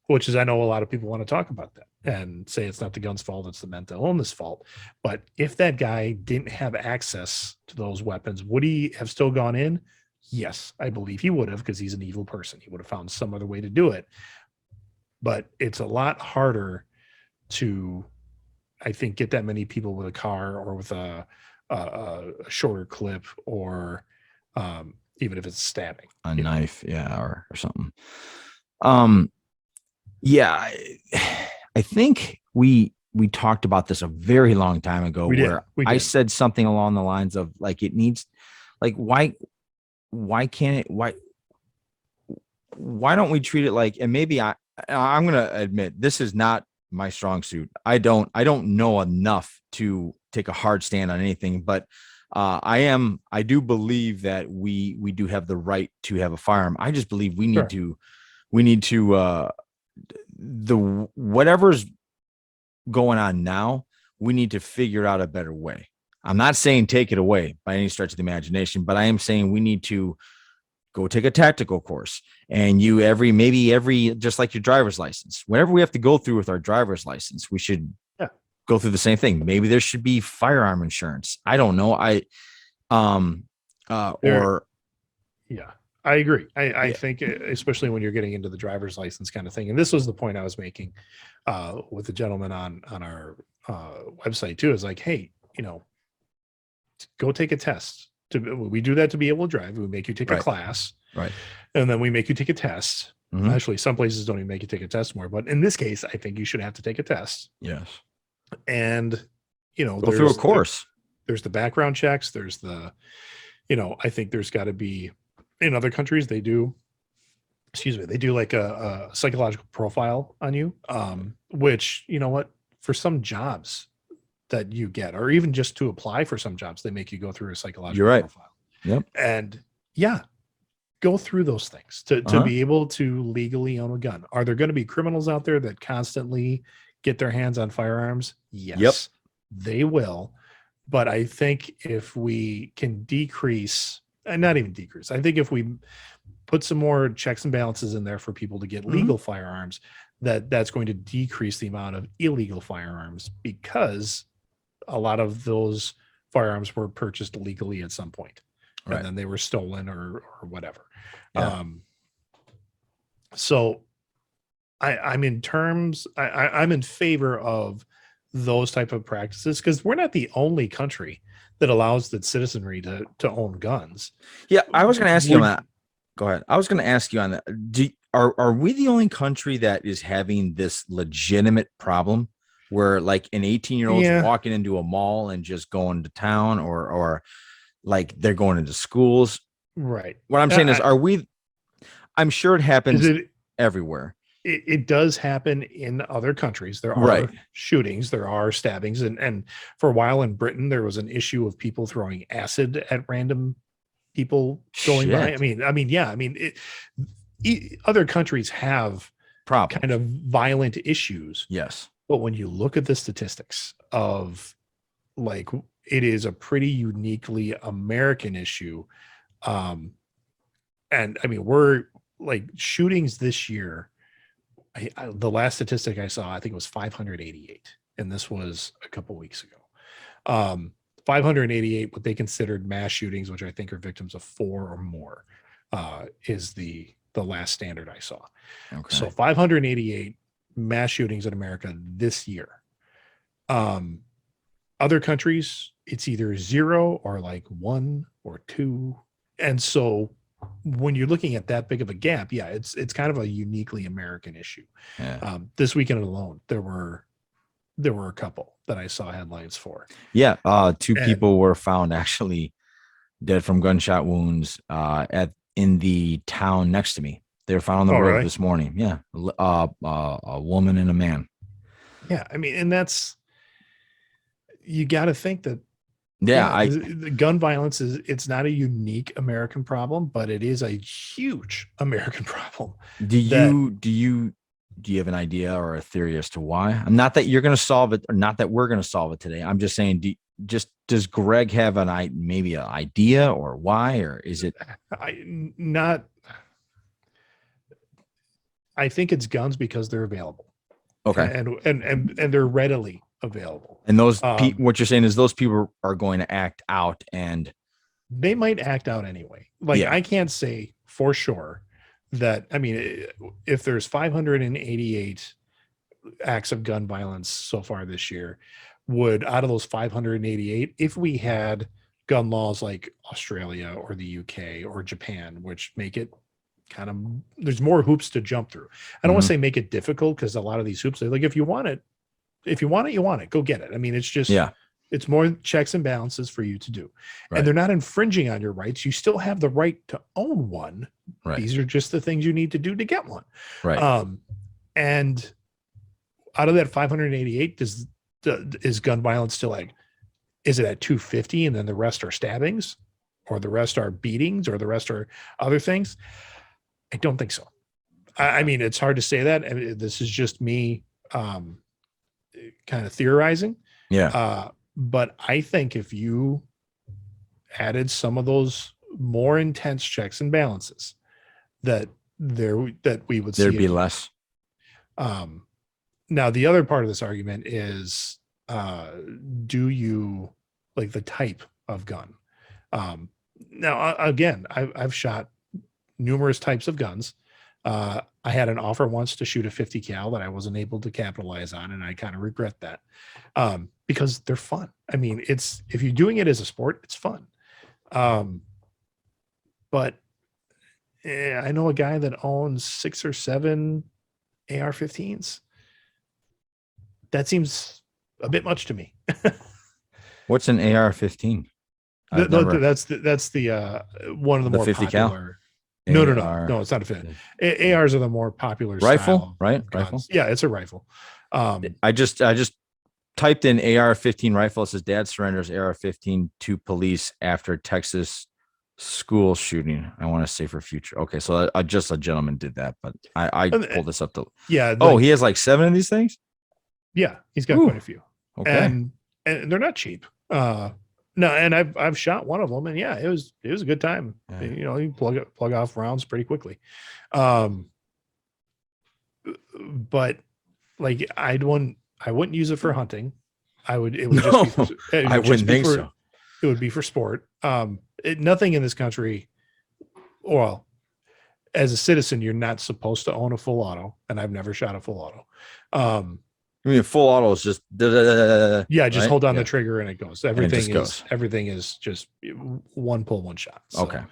Which is, I know a lot of people want to talk about that and say it's not the gun's fault, it's the mental illness fault. But if that guy didn't have access to those weapons, would he have still gone in? Yes, I believe he would have, because he's an evil person. He would have found some other way to do it. But it's a lot harder to, I think, get that many people with a car or with a shorter clip, or even if it's stabbing, a knife, or something. I think we talked about this a very long time ago, where I said something along the lines of, like, it needs, like, why don't we treat it like, and maybe I'm going to admit this is not my strong suit. I don't know enough to take a hard stand on anything, but I do believe that we do have the right to have a firearm. I just believe we need to whatever's going on now, we need to figure out a better way. I'm not saying take it away by any stretch of the imagination, but I am saying we need to go take a tactical course, and every just like your driver's license, whenever we have to go through with our driver's license, we should go through the same thing. Maybe there should be firearm insurance. I don't know. I agree. I think, especially when you're getting into the driver's license kind of thing. And this was the point I was making with the gentleman on our website too, is like, hey, go take a test. We do that to be able to drive. We make you take a class, right? And then we make you take a test. Mm-hmm. Actually, some places don't even make you take a test more, but in this case, I think you should have to take a test. Yes. And go through a course. There's the background checks. There's the, I think there's got to be, in other countries they do like a psychological profile on you, which, for some jobs that you get, or even just to apply for some jobs, they make you go through a psychological profile. Yep. And go through those things to be able to legally own a gun. Are there going to be criminals out there that constantly get their hands on firearms? Yes, they will. But I think if we can decrease, and not even decrease, I think if we put some more checks and balances in there for people to get legal firearms, that's going to decrease the amount of illegal firearms, because a lot of those firearms were purchased legally at some point, and then they were stolen or whatever. So I'm in favor of those type of practices, because we're not the only country that allows the citizenry to own guns. Yeah, I was going to ask you on that. Go ahead. I was going to ask you on that. Are we the only country that is having this legitimate problem where, like, an 18-year-old walking into a mall and just going to town, or like they're going into schools? Right. What I'm saying is, I'm sure it happens everywhere. It does happen in other countries. There are shootings, there are stabbings, and for a while in Britain, there was an issue of people throwing acid at random people going by. Other countries have problems, kind of violent issues. Yes. But when you look at the statistics of, like, it is a pretty uniquely American issue. And I mean, we're like, shootings this year, the last statistic I saw, I think it was 588. And this was a couple weeks ago. 588, what they considered mass shootings, which I think are victims of 4 or more, is the last standard I saw. Okay. So 588 mass shootings in America this year. Other countries, it's either 0 or like 1 or 2. And so when you're looking at that big of a gap, yeah, it's kind of a uniquely American issue. Yeah. This weekend alone, there were a couple that I saw headlines for. Yeah. Two people were found actually dead from gunshot wounds in the town next to me. They were found on the road really? this morning. Yeah. A woman and a man. Yeah. I mean, and you got to think that, the gun violence it's not a unique American problem, but it is a huge American problem. Do you have an idea or a theory as to why? I'm not that you're going to solve it, or not that we're going to solve it today. I'm just saying, does Greg have maybe an idea or why, or is it? I think it's guns because they're available. Okay. And they're readily available. And those what you're saying is those people are going to act out, and they might act out anyway. Like, I can't say for sure that, I mean, if there's 588 acts of gun violence so far this year, out of those 588, if we had gun laws like Australia or the UK or Japan, which make it kind of, there's more hoops to jump through. I don't want to say make it difficult, because a lot of these hoops, they're like, if you want it, you want it, go get it. I mean, it's just, it's more checks and balances for you to do. Right. And they're not infringing on your rights. You still have the right to own one. Right. These are just the things you need to do to get one. Right. And out of that 588, is gun violence still like, is it at 250 and then the rest are stabbings, or the rest are beatings, or the rest are other things? I don't think so. I mean, it's hard to say that. I mean, this is just me kind of theorizing. Yeah. But I think if you added some of those more intense checks and balances, that we would see there'd be less. Now, the other part of this argument is, do you like the type of gun? Now, again, I've shot numerous types of guns. I had an offer once to shoot a 50 cal that I wasn't able to capitalize on, and I kind of regret that, because they're fun. I mean, if you're doing it as a sport, it's fun. But I know a guy that owns 6 or 7 AR-15s. That seems a bit much to me. What's an AR-15? That's the one of the more 50 popular. Cal? No, it's not a fit. ARs are the more popular rifle, right? Rifle. Yeah, it's a rifle. I just typed in AR-15 rifle. It says dad surrenders AR-15 to police after Texas school shooting. I want to say for future. Okay, so just a gentleman did that, but I pulled this up to. Yeah. He has like 7 of these things. Yeah, he's got quite a few. Okay, and they're not cheap. No, and I've shot one of them, and yeah, it was a good time. Yeah. You know, you plug off rounds pretty quickly. But like I wouldn't use it for hunting. I wouldn't think so. It would be for sport. Nothing in this country, well, as a citizen, you're not supposed to own a full auto, and I've never shot a full auto. I mean, full auto is just just hold down the trigger and it goes. Everything is just one pull, one shot. So, okay.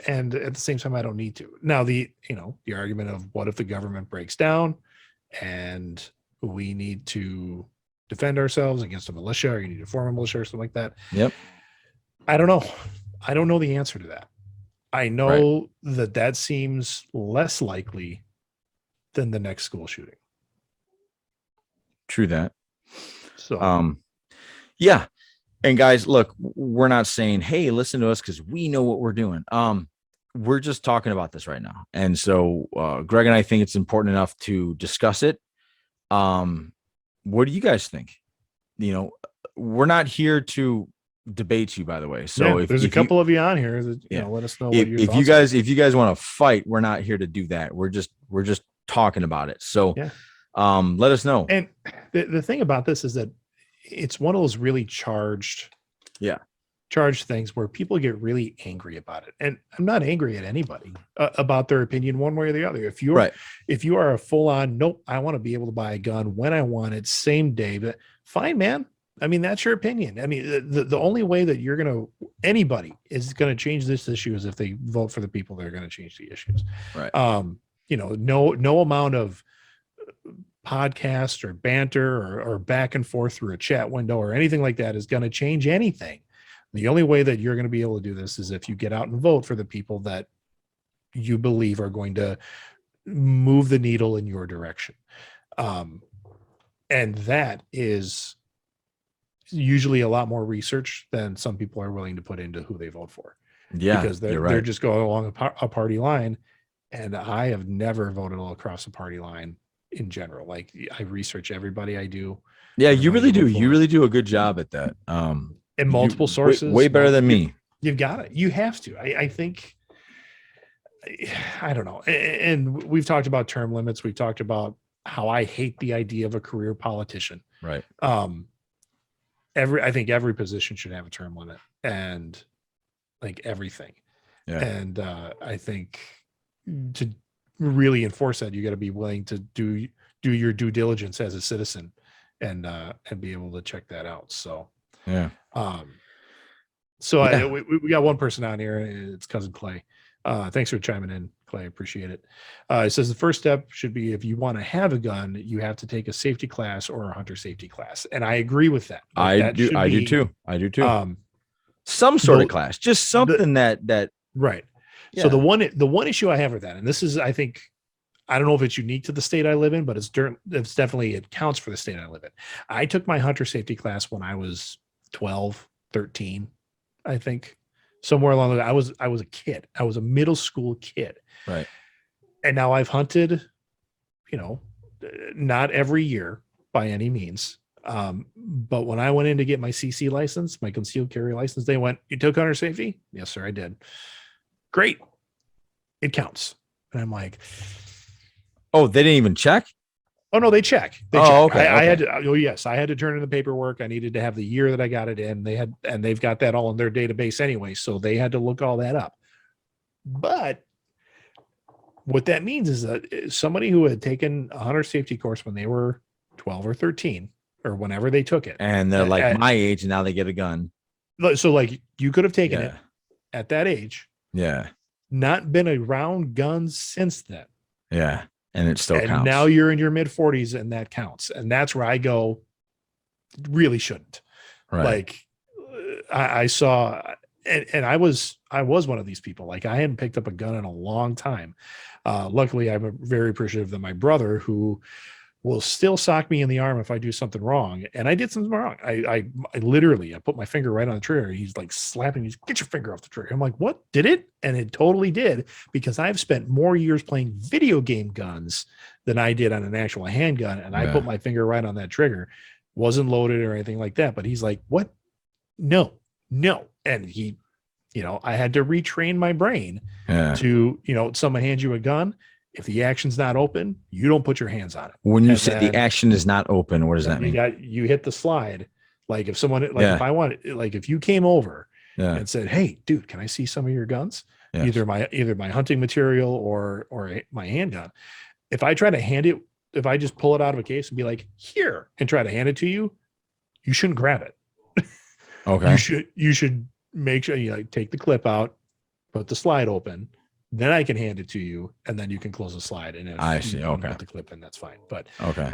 And at the same time, I don't need to. Now, the argument of what if the government breaks down and we need to defend ourselves against a militia, or you need to form a militia or something like that. Yep. I don't know. I don't know the answer to that. I know that seems less likely than the next school shooting. True that. So, yeah. And guys, look, we're not saying, hey, listen to us because we know what we're doing. We're just talking about this right now. And so Greg and I think it's important enough to discuss it. What do you guys think? You know, we're not here to debate you, by the way. So if there's a couple of you on here that let us know what your thoughts are. If you guys want to fight, we're not here to do that. We're just talking about it. So let us know. And the thing about this is that it's one of those really charged charge things where people get really angry about it. And I'm not angry at anybody about their opinion one way or the other. If you are a full on, nope, I want to be able to buy a gun when I want it, same day, but fine, man. I mean, that's your opinion. I mean, the only way that anybody is going to change this issue is if they vote for the people that are going to change the issues. Right. No amount of podcast or banter or back and forth through a chat window or anything like that is going to change anything. The only way that you're going to be able to do this is if you get out and vote for the people that you believe are going to move the needle in your direction. And that is usually a lot more research than some people are willing to put into who they vote for. Yeah, because they're just going along a party line. And I have never voted across a party line in general. Like, I research everybody I do. Yeah, you really do. You really do a good job at that. And multiple sources. Way better than me. You've got it. You have to. I think, I don't know. And we've talked about term limits. We've talked about how I hate the idea of a career politician. Right. I think every position should have a term limit, and like everything. Yeah. And I think to really enforce that, you got to be willing to do your due diligence as a citizen and be able to check that out. So, yeah. We got one person on here. It's cousin Clay. Thanks for chiming in, Clay. I appreciate it. It says the first step should be, if you want to have a gun, you have to take a safety class or a hunter safety class. And I agree with that. I do too. Some sort of class, just something that right. Yeah. So the one issue I have with that, and this is, I think, I don't know if it's unique to the state I live in, but it's definitely, it counts for the state I live in. I took my hunter safety class when I was 12, 13, I think, somewhere along the way. I was a kid. I was a middle school kid. Right. And now I've hunted, not every year by any means. But when I went in to get my CC license, my concealed carry license, they went, "You took hunter safety?" "Yes, sir, I did." "Great. It counts." And I'm like, oh, they didn't even check? Oh, no, they check. Okay. I had to, I had to turn in the paperwork. I needed to have the year that I got it in. They've got that all in their database anyway. So they had to look all that up. But what that means is that somebody who had taken a hunter safety course when they were 12 or 13 or whenever they took it, and they're like my age, and now they get a gun. So like, you could have taken it at that age. Yeah. Not been around guns since then. Yeah. And it still counts. Now you're in your mid 40s and that counts. And that's where I go, really shouldn't. Right. Like, I saw, and I was one of these people. Like, I hadn't picked up a gun in a long time. Luckily, I'm very appreciative that my brother, who will still sock me in the arm if I do something wrong. And I did something wrong. I literally, I put my finger right on the trigger. He's like slapping me. "Get your finger off the trigger." I'm like, "What? Did it?" And it totally did, because I've spent more years playing video game guns than I did on an actual handgun. And I put my finger right on that trigger. Wasn't loaded or anything like that. But he's like, "What? No." And he, I had to retrain my brain to, someone hands you a gun. If the action's not open, you don't put your hands on it. When you say the action is not open, what does that mean? You hit the slide. Like, if someone, if I want, like, if you came over and said, "Hey, dude, can I see some of your guns?" Either my hunting material or my handgun. If I try to hand it, if I just pull it out of a case and be like, "Here," and try to hand it to you, you shouldn't grab it. Okay. You should make sure you take the clip out, put the slide open. Then I can hand it to you, and then you can close the slide. And if I see. Okay. Put the clip in, that's fine. But okay.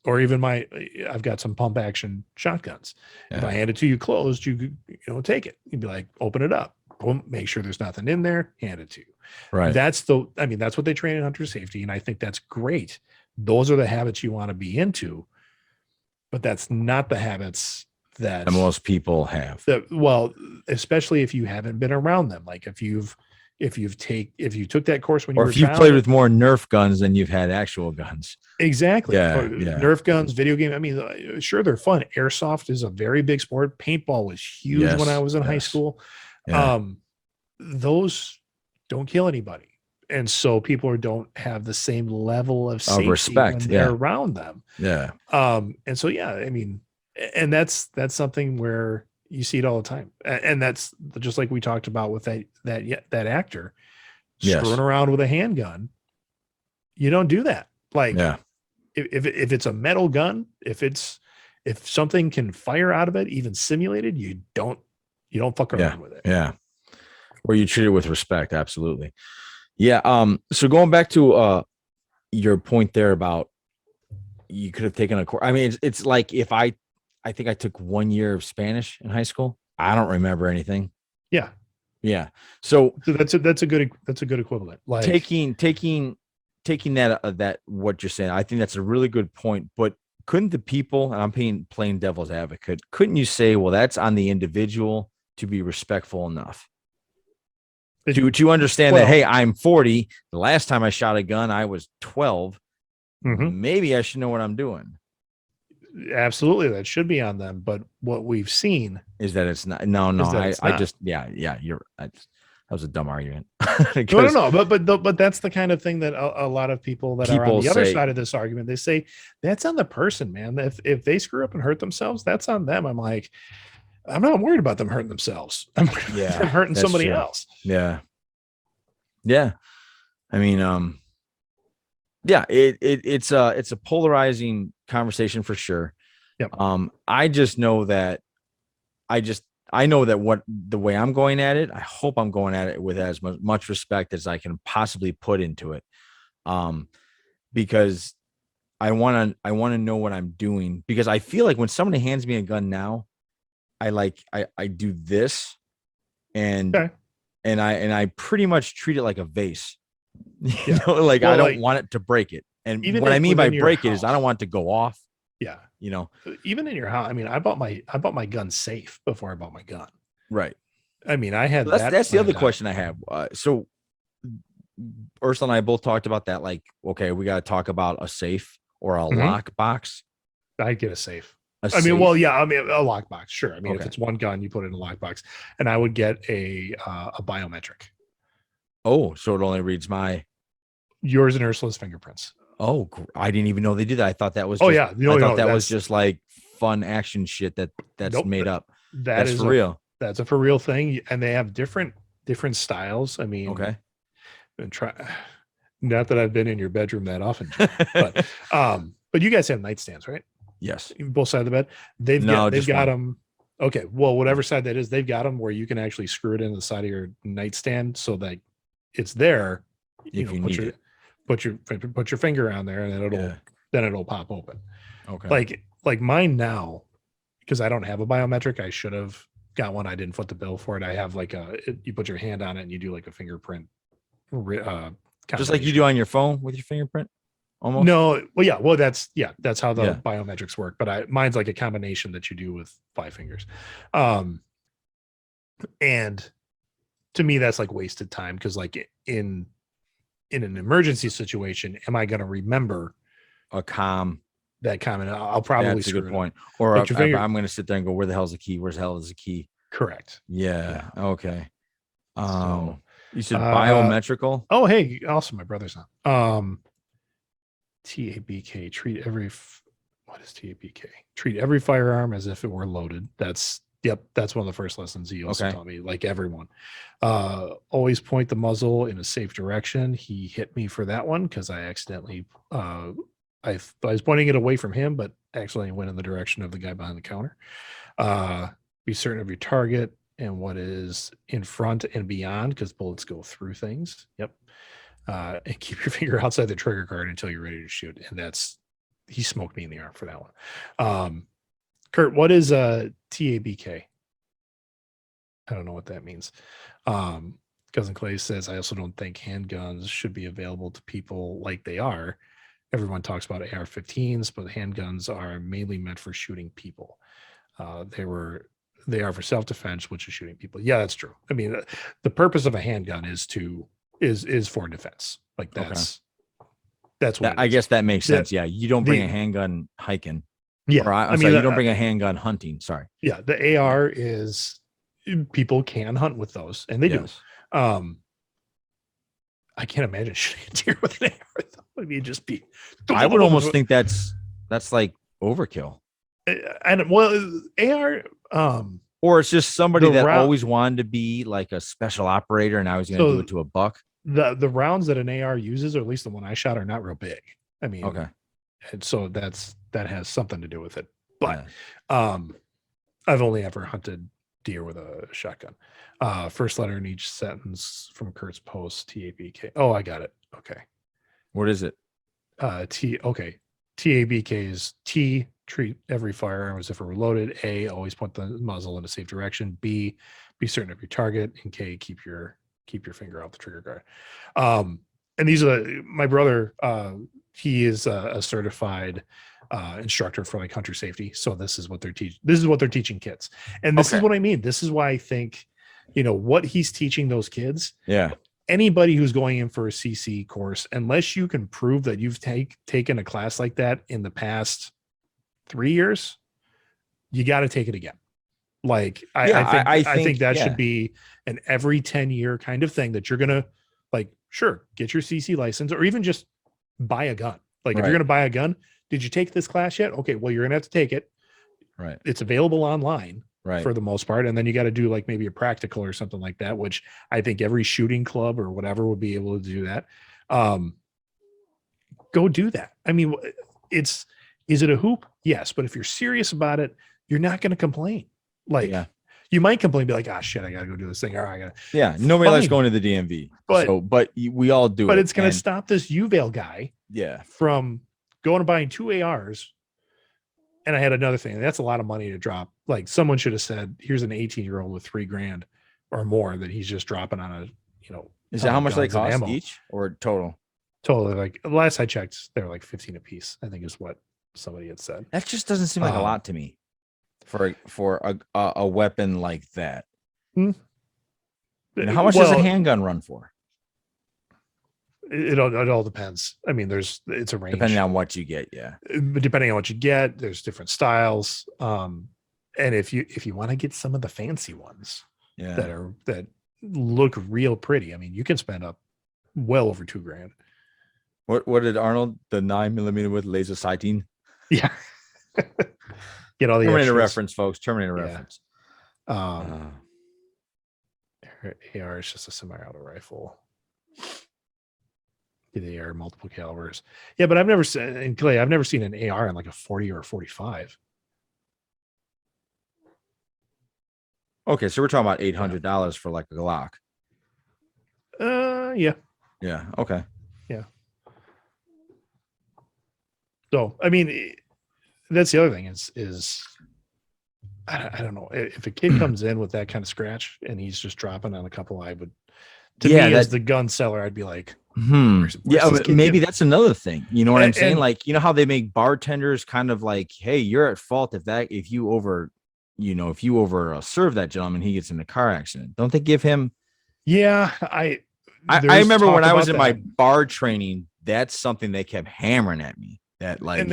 Or even I've got some pump action shotguns. Yeah. If I hand it to you closed, you take it. You'd be like, "Open it up. Boom, make sure there's nothing in there. Hand it to you." Right. That's what they train in hunter safety, and I think that's great. Those are the habits you want to be into, but that's not the habits that most people have. Especially if you haven't been around them. Like, if you took that course when you were a child, if you played with more Nerf guns than you've had actual guns. Exactly. Yeah. Nerf guns, video game. I mean, sure, they're fun. Airsoft is a very big sport. Paintball was huge when I was in high school. Yeah. Those don't kill anybody. And so people don't have the same level of safety respect when they're around them. Yeah. And so, I mean, and that's something where You see it all the time, and that's just like we talked about with that actor screwing around with a handgun. You don't do that. Like, if it's a metal gun, if something can fire out of it, even simulated, you don't fuck around with it. Yeah. Or you treat it with respect. Absolutely. Yeah. So going back to your point there about you could have taken a course. I mean, it's like if I think I took 1 year of Spanish in high school. I don't remember anything. Yeah. Yeah. So that's a good equivalent. Like taking that what you're saying, I think that's a really good point. But couldn't the people, and I'm playing devil's advocate, couldn't you say, well, that's on the individual to be respectful enough? To understand that, hey, I'm 40. The last time I shot a gun, I was 12. Maybe I should know what I'm doing. Absolutely, that should be on them. But what we've seen is that it's not. No, that was a dumb argument. No. But that's the kind of thing that a lot of people that are on the other side of this argument, they say that's on the person, man. If they screw up and hurt themselves, that's on them. I'm like, I'm not worried about them hurting themselves. I'm hurting somebody else. Yeah. Yeah. I mean, it's a polarizing conversation for sure. Yep. I just know that I know that what the way I'm going at it, I hope I'm going at it with as much respect as I can possibly put into it. Because I want to know what I'm doing, because I feel like when somebody hands me a gun now, I do this and I pretty much treat it like a vase. You know, like, well, I don't want it to break it. And what I mean by break it is I don't want it to go off. Yeah. You know, even in your house. I mean, I bought my gun safe before I bought my gun. Right. I mean, I had that's the other question I have. So Ursula and I both talked about that. Like, okay, we got to talk about a safe or a lock box. I'd get a safe. A lockbox. Sure. I mean, if it's one gun, you put it in a lockbox, and I would get a biometric. Oh, so it only reads yours and Ursula's fingerprints. Oh, I didn't even know they did that. I thought that was. I thought that was just like fun action shit that's made up. That's for real. That's a for real thing, and they have different styles. I mean, and not that I've been in your bedroom that often, but you guys have nightstands, right? Yes. Both sides of the bed. They've got them. Okay. Well, whatever side that is, they've got them where you can actually screw it in the side of your nightstand so that it's there. Put your finger on there, and then it'll pop open. Okay. Like mine now, because I don't have a biometric. I should have got one. I didn't foot the bill for it. I have you put your hand on it and you do like a fingerprint. Just like you do on your phone with your fingerprint. Almost? No, well, yeah, that's how the biometrics work. But mine's like a combination that you do with 5 fingers, and to me that's like wasted time, because like in an emergency situation, am I going to remember that comment? I'll probably. That's a good point. Or I'm going to sit there and go, "Where the hell's the key? Where's the hell is the key?" Correct. Yeah. Okay. You said biometrical. Oh, hey, also my brother's on. TABK, what is TABK? Treat every firearm as if it were loaded. That's one of the first lessons he also taught me, like everyone. Always point the muzzle in a safe direction. He hit me for that one because I accidentally, I was pointing it away from him, but actually went in the direction of the guy behind the counter. Be certain of your target and what is in front and beyond, because bullets go through things. Yep. And keep your finger outside the trigger guard until you're ready to shoot. And he smoked me in the arm for that one. Kurt, what is TABK? I don't know what that means. Cousin Clay says, I also don't think handguns should be available to people like they are. Everyone talks about AR-15s, but handguns are mainly meant for shooting people. They are for self-defense, which is shooting people. Yeah, that's true. I mean, the purpose of a handgun is for defense. Like that's what I guess that makes sense. Yeah, you don't bring a handgun hiking. Yeah, you don't bring a handgun hunting. Sorry. Yeah, the AR is, people can hunt with those, and they do. I can't imagine shooting a deer with an AR. I mean, just be. I would almost think that's like overkill. And well, AR. Or it's just somebody that round, always wanted to be like a special operator, and now he's going to do it to a buck. The rounds that an AR uses, or at least the one I shot, are not real big. I mean, Okay. and so that has something to do with it. But I've only ever hunted deer with a shotgun. First letter in each sentence from Kurt's post, TABK. Oh, I got it. Okay. What is it? Okay. TABK is T, treat every firearm as if it were loaded. A, always point the muzzle in a safe direction. B, be certain of your target. And K, keep your finger off the trigger guard. And these are my brother. He is a certified instructor for like hunter safety. So this is what they're teaching. This is what they're teaching kids. And this is what I mean. This is why I think, what he's teaching those kids. Yeah. Anybody who's going in for a CC course, unless you can prove that you've taken a class like that in the past 3 years, you got to take it again. Like, I think that should be an every 10-year kind of thing that you're going to, like, sure, get your CC license, or even just buy a gun. Like, if you're going to buy a gun, did you take this class yet? Okay, well, you're going to have to take it. Right. It's available online. Right. For the most part. And then you got to do like maybe a practical or something like that, which I think every shooting club or whatever would be able to do that. Go do that. I mean, is it a hoop? Yes. But if you're serious about it, you're not going to complain. Like, you might complain, be like, ah, shit, I got to go do this thing. All right, nobody likes going to the DMV, but we all do. But it's going to stop this UVale guy from going and buying 2 ARs. And I had another thing. That's a lot of money to drop. Like, someone should have said, here's an 18-year-old with $3,000 or more that he's just dropping on a, is that how much they cost each or total? Totally. Like, last I checked, they were like 15 a piece, I think is what somebody had said. That just doesn't seem like a lot to me for a weapon like that. And how much does a handgun run for? It all depends. I mean, it's a range depending on what you get. Depending on what you get, there's different styles. And if you want to get some of the fancy ones that look real pretty, I mean, you can spend up well over $2,000. What did Arnold, the 9mm with laser sighting? Yeah. Get all the Terminator extras. reference, folks. Terminator reference. AR is just a semi-auto rifle. The AR multiple calibers. Yeah, but I've never seen in Clay. I've never seen an AR in like a 40 or a 45. Okay, so we're talking about $800 for like a Glock. Yeah. Yeah. Okay. Yeah. So I mean, that's the other thing is I don't know, if a kid comes in with that kind of scratch and he's just dropping on a couple, I would. To me, as the gun seller, I'd be like, where's maybe that's another thing. You know what I'm saying? Like, you know how they make bartenders kind of like, hey, you're at fault if you over serve that gentleman, he gets in a car accident. Don't they give him? Yeah, I remember when I was in my bar training, that's something they kept hammering at me. And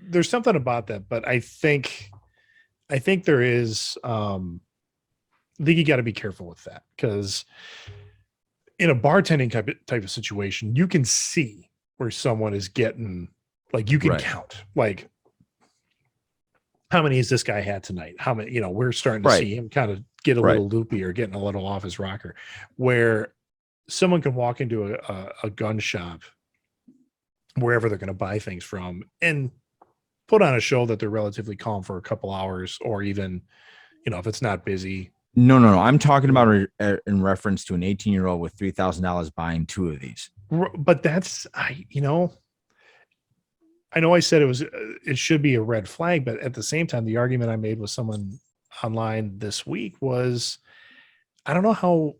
there's something about that, but I think there is. I think you got to be careful with that, because in a bartending type of situation, you can see where someone is getting, like, you can count, like, how many has this guy had tonight? How many, we're starting to see him kind of get a little loopy or getting a little off his rocker, where someone can walk into a gun shop, wherever they're going to buy things from, and put on a show that they're relatively calm for a couple hours, or even, if it's not busy. No. I'm talking about in reference to an 18-year-old with $3,000 buying 2 of these. But that's, I know I said it should be a red flag, but at the same time, the argument I made with someone online this week was, I don't know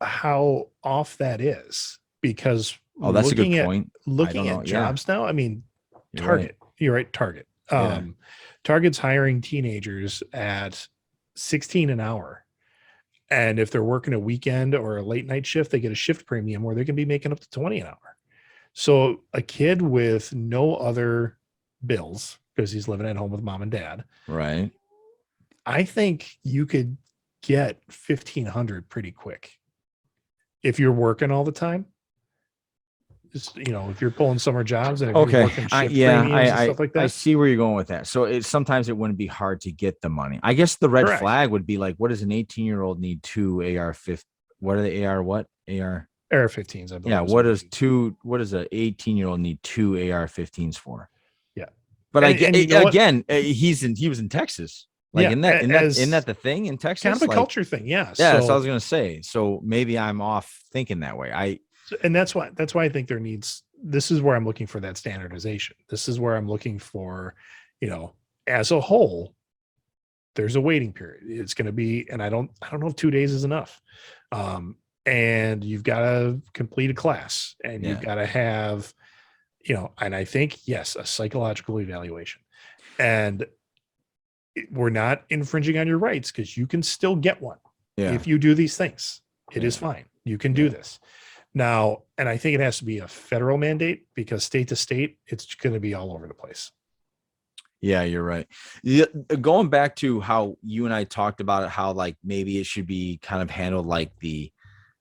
how off that is, because that's a good point. Looking at jobs now, I mean, Target. You're right, Target. Target's hiring teenagers at $16 an hour, and if they're working a weekend or a late night shift, they get a shift premium where they can be making up to $20 an hour. So a kid with no other bills, because he's living at home with mom and dad, right? I think you could get $1,500 pretty quick if you're working all the time. if you're pulling summer jobs and if you're Okay. working shift premiums and stuff like I that. see where you're going with that. So sometimes it wouldn't be hard to get the money. I guess the red Correct. flag would be like, what does an 18-year-old need two AR-15? What are the AR? What AR? AR-15s, I believe. Yeah. What does an 18-year-old need two AR-15s for? Yeah. But and he was in Texas. Like, yeah, isn't that the thing in Texas? Kind of a culture thing. Yeah. Yeah. That's what I was going to say. So maybe I'm off thinking that way. And that's why I think this is where I'm looking for that standardization. This is where I'm looking for, as a whole, there's a waiting period. It's going to be, and I don't know if 2 days is enough. And you've got to complete a class and you've got to have, and I think, yes, a psychological evaluation. And we're not infringing on your rights because you can still get one. Yeah. If you do these things, it is fine. You can do this. Now, and I think it has to be a federal mandate because state to state, it's going to be all over the place. Yeah, you're right. Going back to how you and I talked about it, how like maybe it should be kind of handled like the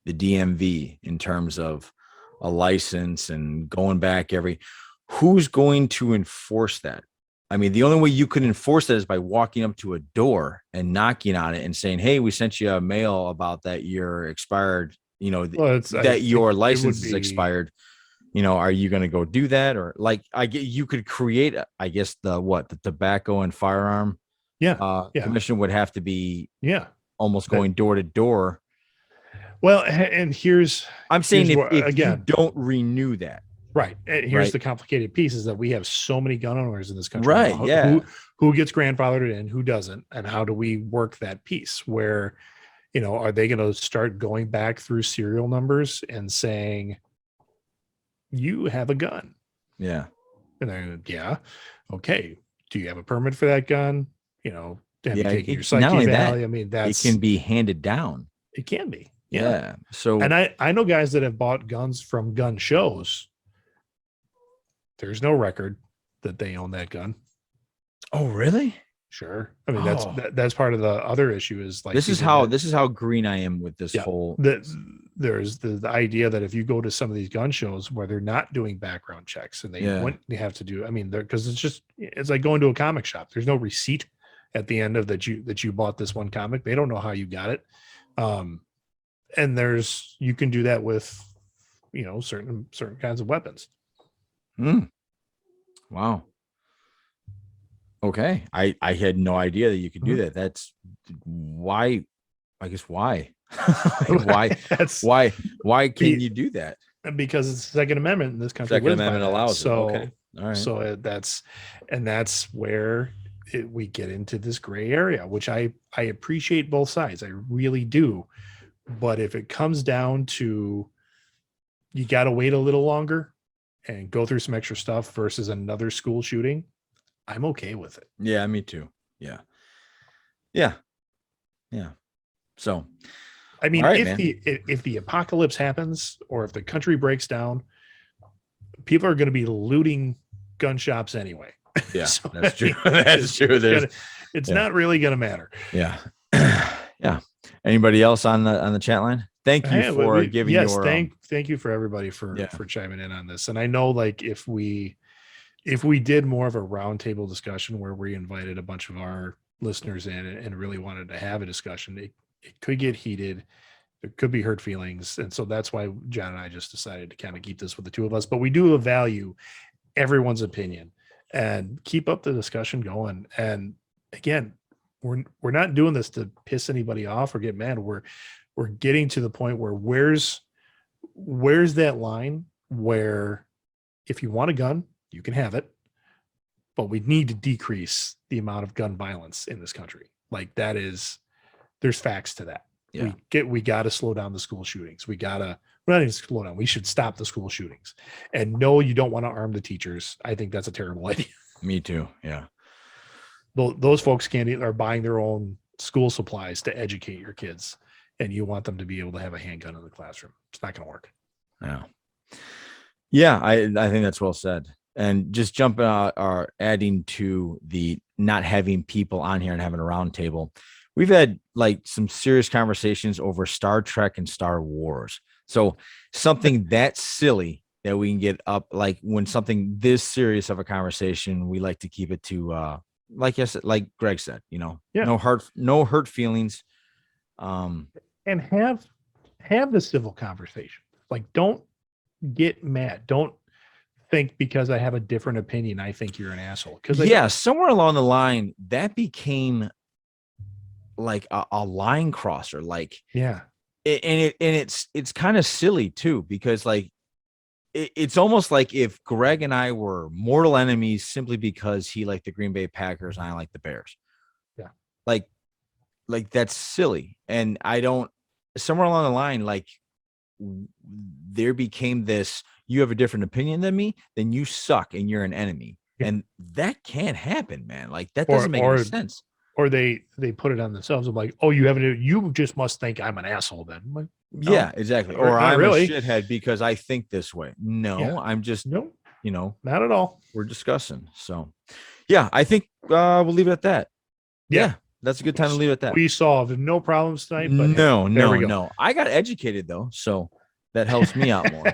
DMV in terms of a license and going back who's going to enforce that? I mean, the only way you could enforce that is by walking up to a door and knocking on it and saying, hey, we sent you a mail about that you're expired, that your license is expired. Are you going to go do that? Or like, you could create, I guess the tobacco and firearm commission would have to be almost going door to door. Well, and I'm saying if you don't renew that. Right. And here's the complicated piece is that we have so many gun owners in this country. Right. Yeah. Who gets grandfathered in, who doesn't, and how do we work that piece where, are they going to start going back through serial numbers and saying, you have a gun? Yeah. And then, okay. Do you have a permit for that gun? Have you taken your psyche valley? I mean, it can be handed down. It can be. Yeah. So, and I know guys that have bought guns from gun shows. There's no record that they own that gun. Oh, really? Sure. I mean, that's part of the other issue is like, this is how green I am with this whole. There's the idea that if you go to some of these gun shows where they're not doing background checks and they have to do, because it's like going to a comic shop. There's no receipt at the end of that you bought this one comic. They don't know how you got it. And you can do that with, certain kinds of weapons. Wow. Okay. I had no idea that you could do that. That's why, I guess why why can you do that? Because it's the Second Amendment in this country. Second Amendment allows it. Okay. All right. So that's where we get into this gray area, which I appreciate both sides. I really do. But if it comes down to, you got to wait a little longer and go through some extra stuff versus another school shooting, I'm okay with it. Yeah, me too. Yeah. So, I mean, if the apocalypse happens or if the country breaks down, people are going to be looting gun shops anyway. Yeah, so, that's true. That's true. It's not really going to matter. Yeah. Yeah. Anybody else on the chat line? Thank you for giving your thank you for everybody for chiming in on this. And I know, like, if we did more of a roundtable discussion where we invited a bunch of our listeners in and really wanted to have a discussion, it could get heated. There could be hurt feelings. And so that's why John and I just decided to kind of keep this with the two of us, but we do value everyone's opinion and keep up the discussion going. And again, we're not doing this to piss anybody off or get mad. We're getting to the point where where's that line where if you want a gun, you can have it, but we need to decrease the amount of gun violence in this country. Like, there's facts to that. Yeah. We got to slow down the school shootings. We're not even slow down. We should stop the school shootings. And no, you don't want to arm the teachers. I think that's a terrible idea. Me too. Yeah. Those folks are buying their own school supplies to educate your kids, and you want them to be able to have a handgun in the classroom. It's not going to work. Yeah. Yeah. I think that's well said. And just jumping out or adding to the not having people on here and having a round table. We've had like some serious conversations over Star Trek and Star Wars. So something that silly that we can get up. Like when something this serious of a conversation, we like to keep it to, like I said, like Greg said, no hurt feelings. And have the civil conversation. Like, don't get mad. Don't think because I have a different opinion, I think you're an asshole. Because somewhere along the line, that became like a line crosser. Like, yeah, it's kind of silly too, because like it's almost like if Greg and I were mortal enemies simply because he liked the Green Bay Packers and I like the Bears. Yeah, like that's silly. And I don't. Somewhere along the line, like there became this, you have a different opinion than me, then you suck and you're an enemy. Yeah. And that can't happen, man. Like that doesn't make any sense. Or they put it on themselves of like, oh, you just must think I'm an asshole then. I'm like, no, yeah, exactly. Or I'm really a shithead because I think this way. No, I'm just, not at all. We're discussing. So yeah, I think we'll leave it at that. Yeah. That's a good time to leave it at that. We solved no problems tonight. But no. I got educated though, so that helps me out more.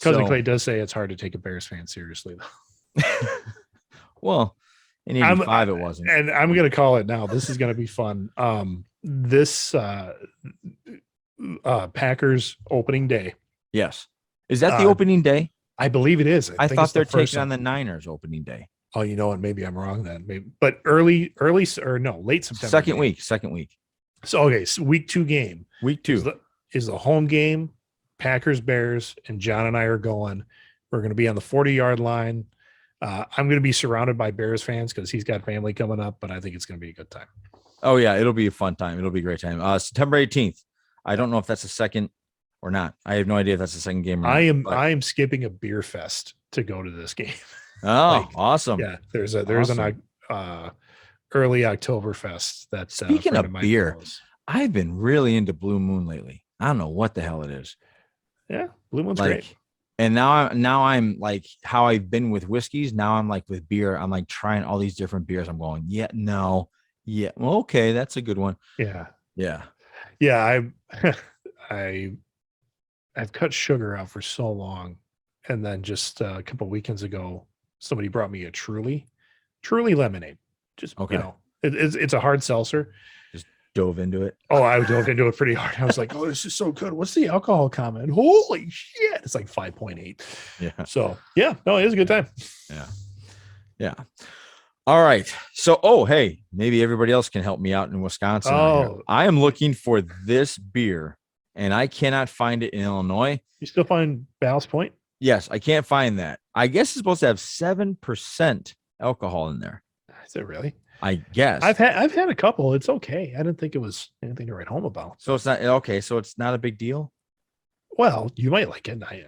Cousin Clay does say it's hard to take a Bears fan seriously, though. Well, in '85 it wasn't. And I'm going to call it now. This is going to be fun. This Packers opening day. Yes. Is that the opening day? I believe it is. I thought they're taking on the Niners opening day. Oh, you know what? Maybe I'm wrong then. Maybe, but late September. Second week. So okay, so week 2 game. Week 2 is the home game. Packers Bears, and John and I are going. We're going to be on the 40-yard line. I'm going to be surrounded by Bears fans because he's got family coming up, but I think it's going to be a good time. Oh yeah, it'll be a fun time. It'll be a great time. September 18th. I don't know if that's the second or not. I have no idea if that's the second game. Or not, I am skipping a beer fest to go to this game. Oh, awesome. Yeah, there's an early Oktoberfest. That's speaking of beer. I've been really into Blue Moon lately. I don't know what the hell it is. Yeah, Blue Moon's great. And now I'm like how I've been with whiskeys. Now I'm like with beer. I'm like trying all these different beers. I'm going, well, okay, that's a good one. Yeah. I've cut sugar out for so long, and then just a couple weekends ago, somebody brought me a Truly lemonade. Just okay, it's a hard seltzer. Just dove into it. Oh, I dove into it pretty hard. I was like, oh, this is so good. What's the alcohol content? Holy shit! It's like 5.8. Yeah. So yeah, no, it was a good time. Yeah. All right. So, hey, maybe everybody else can help me out in Wisconsin. Oh, I am looking for this beer, and I cannot find it in Illinois. You still find Ballast Point? Yes, I can't find that. I guess it's supposed to have 7% alcohol in there. Is it really? I guess. I've had a couple. It's okay. I didn't think it was anything to write home about. So it's not okay. So it's not a big deal. Well, you might like it. I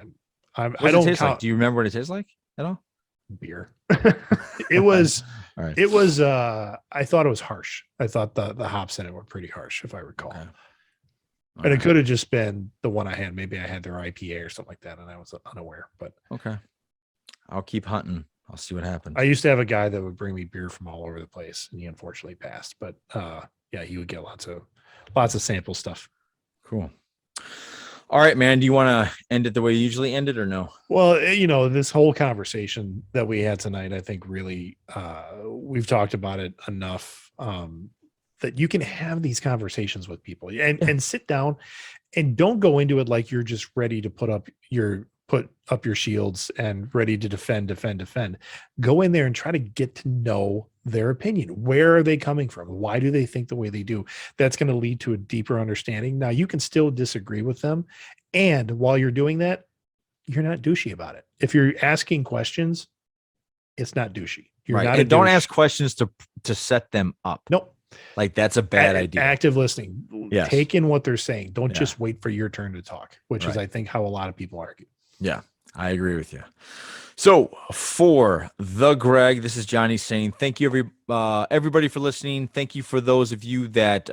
don't taste like. Do you remember what it tastes like at all? Beer. It was. All right. It was. I thought it was harsh. I thought the hops in it were pretty harsh, if I recall. Okay. And it could have just been the one I had. Maybe I had their IPA or something like that, and I was unaware. But okay, I'll keep hunting. I'll see what happens. I used to have a guy that would bring me beer from all over the place, and he unfortunately passed. But he would get lots of sample stuff. Cool. All right, man. Do you want to end it the way you usually end it, or no? Well, this whole conversation that we had tonight, I think really we've talked about it enough. That you can have these conversations with people and sit down and don't go into it like you're just ready to put up your shields and ready to defend. Go in there and try to get to know their opinion. Where are they coming from? Why do they think the way they do? That's going to lead to a deeper understanding. Now you can still disagree with them. And while you're doing that, you're not douchey about it. If you're asking questions, it's not douchey. You're not. And don't ask questions to set them up. Nope. Like that's a bad idea. Active listening. Yes. Take in what they're saying. Don't just wait for your turn to talk, which is, I think, how a lot of people argue. Yeah, I agree with you. So for the Greg, this is Johnny saying thank you everybody for listening. Thank you for those of you that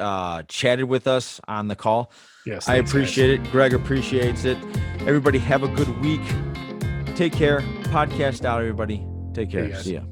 chatted with us on the call. Yes, I appreciate it. Greg appreciates it. Everybody have a good week. Take care. Podcast out, everybody. Take care. See ya.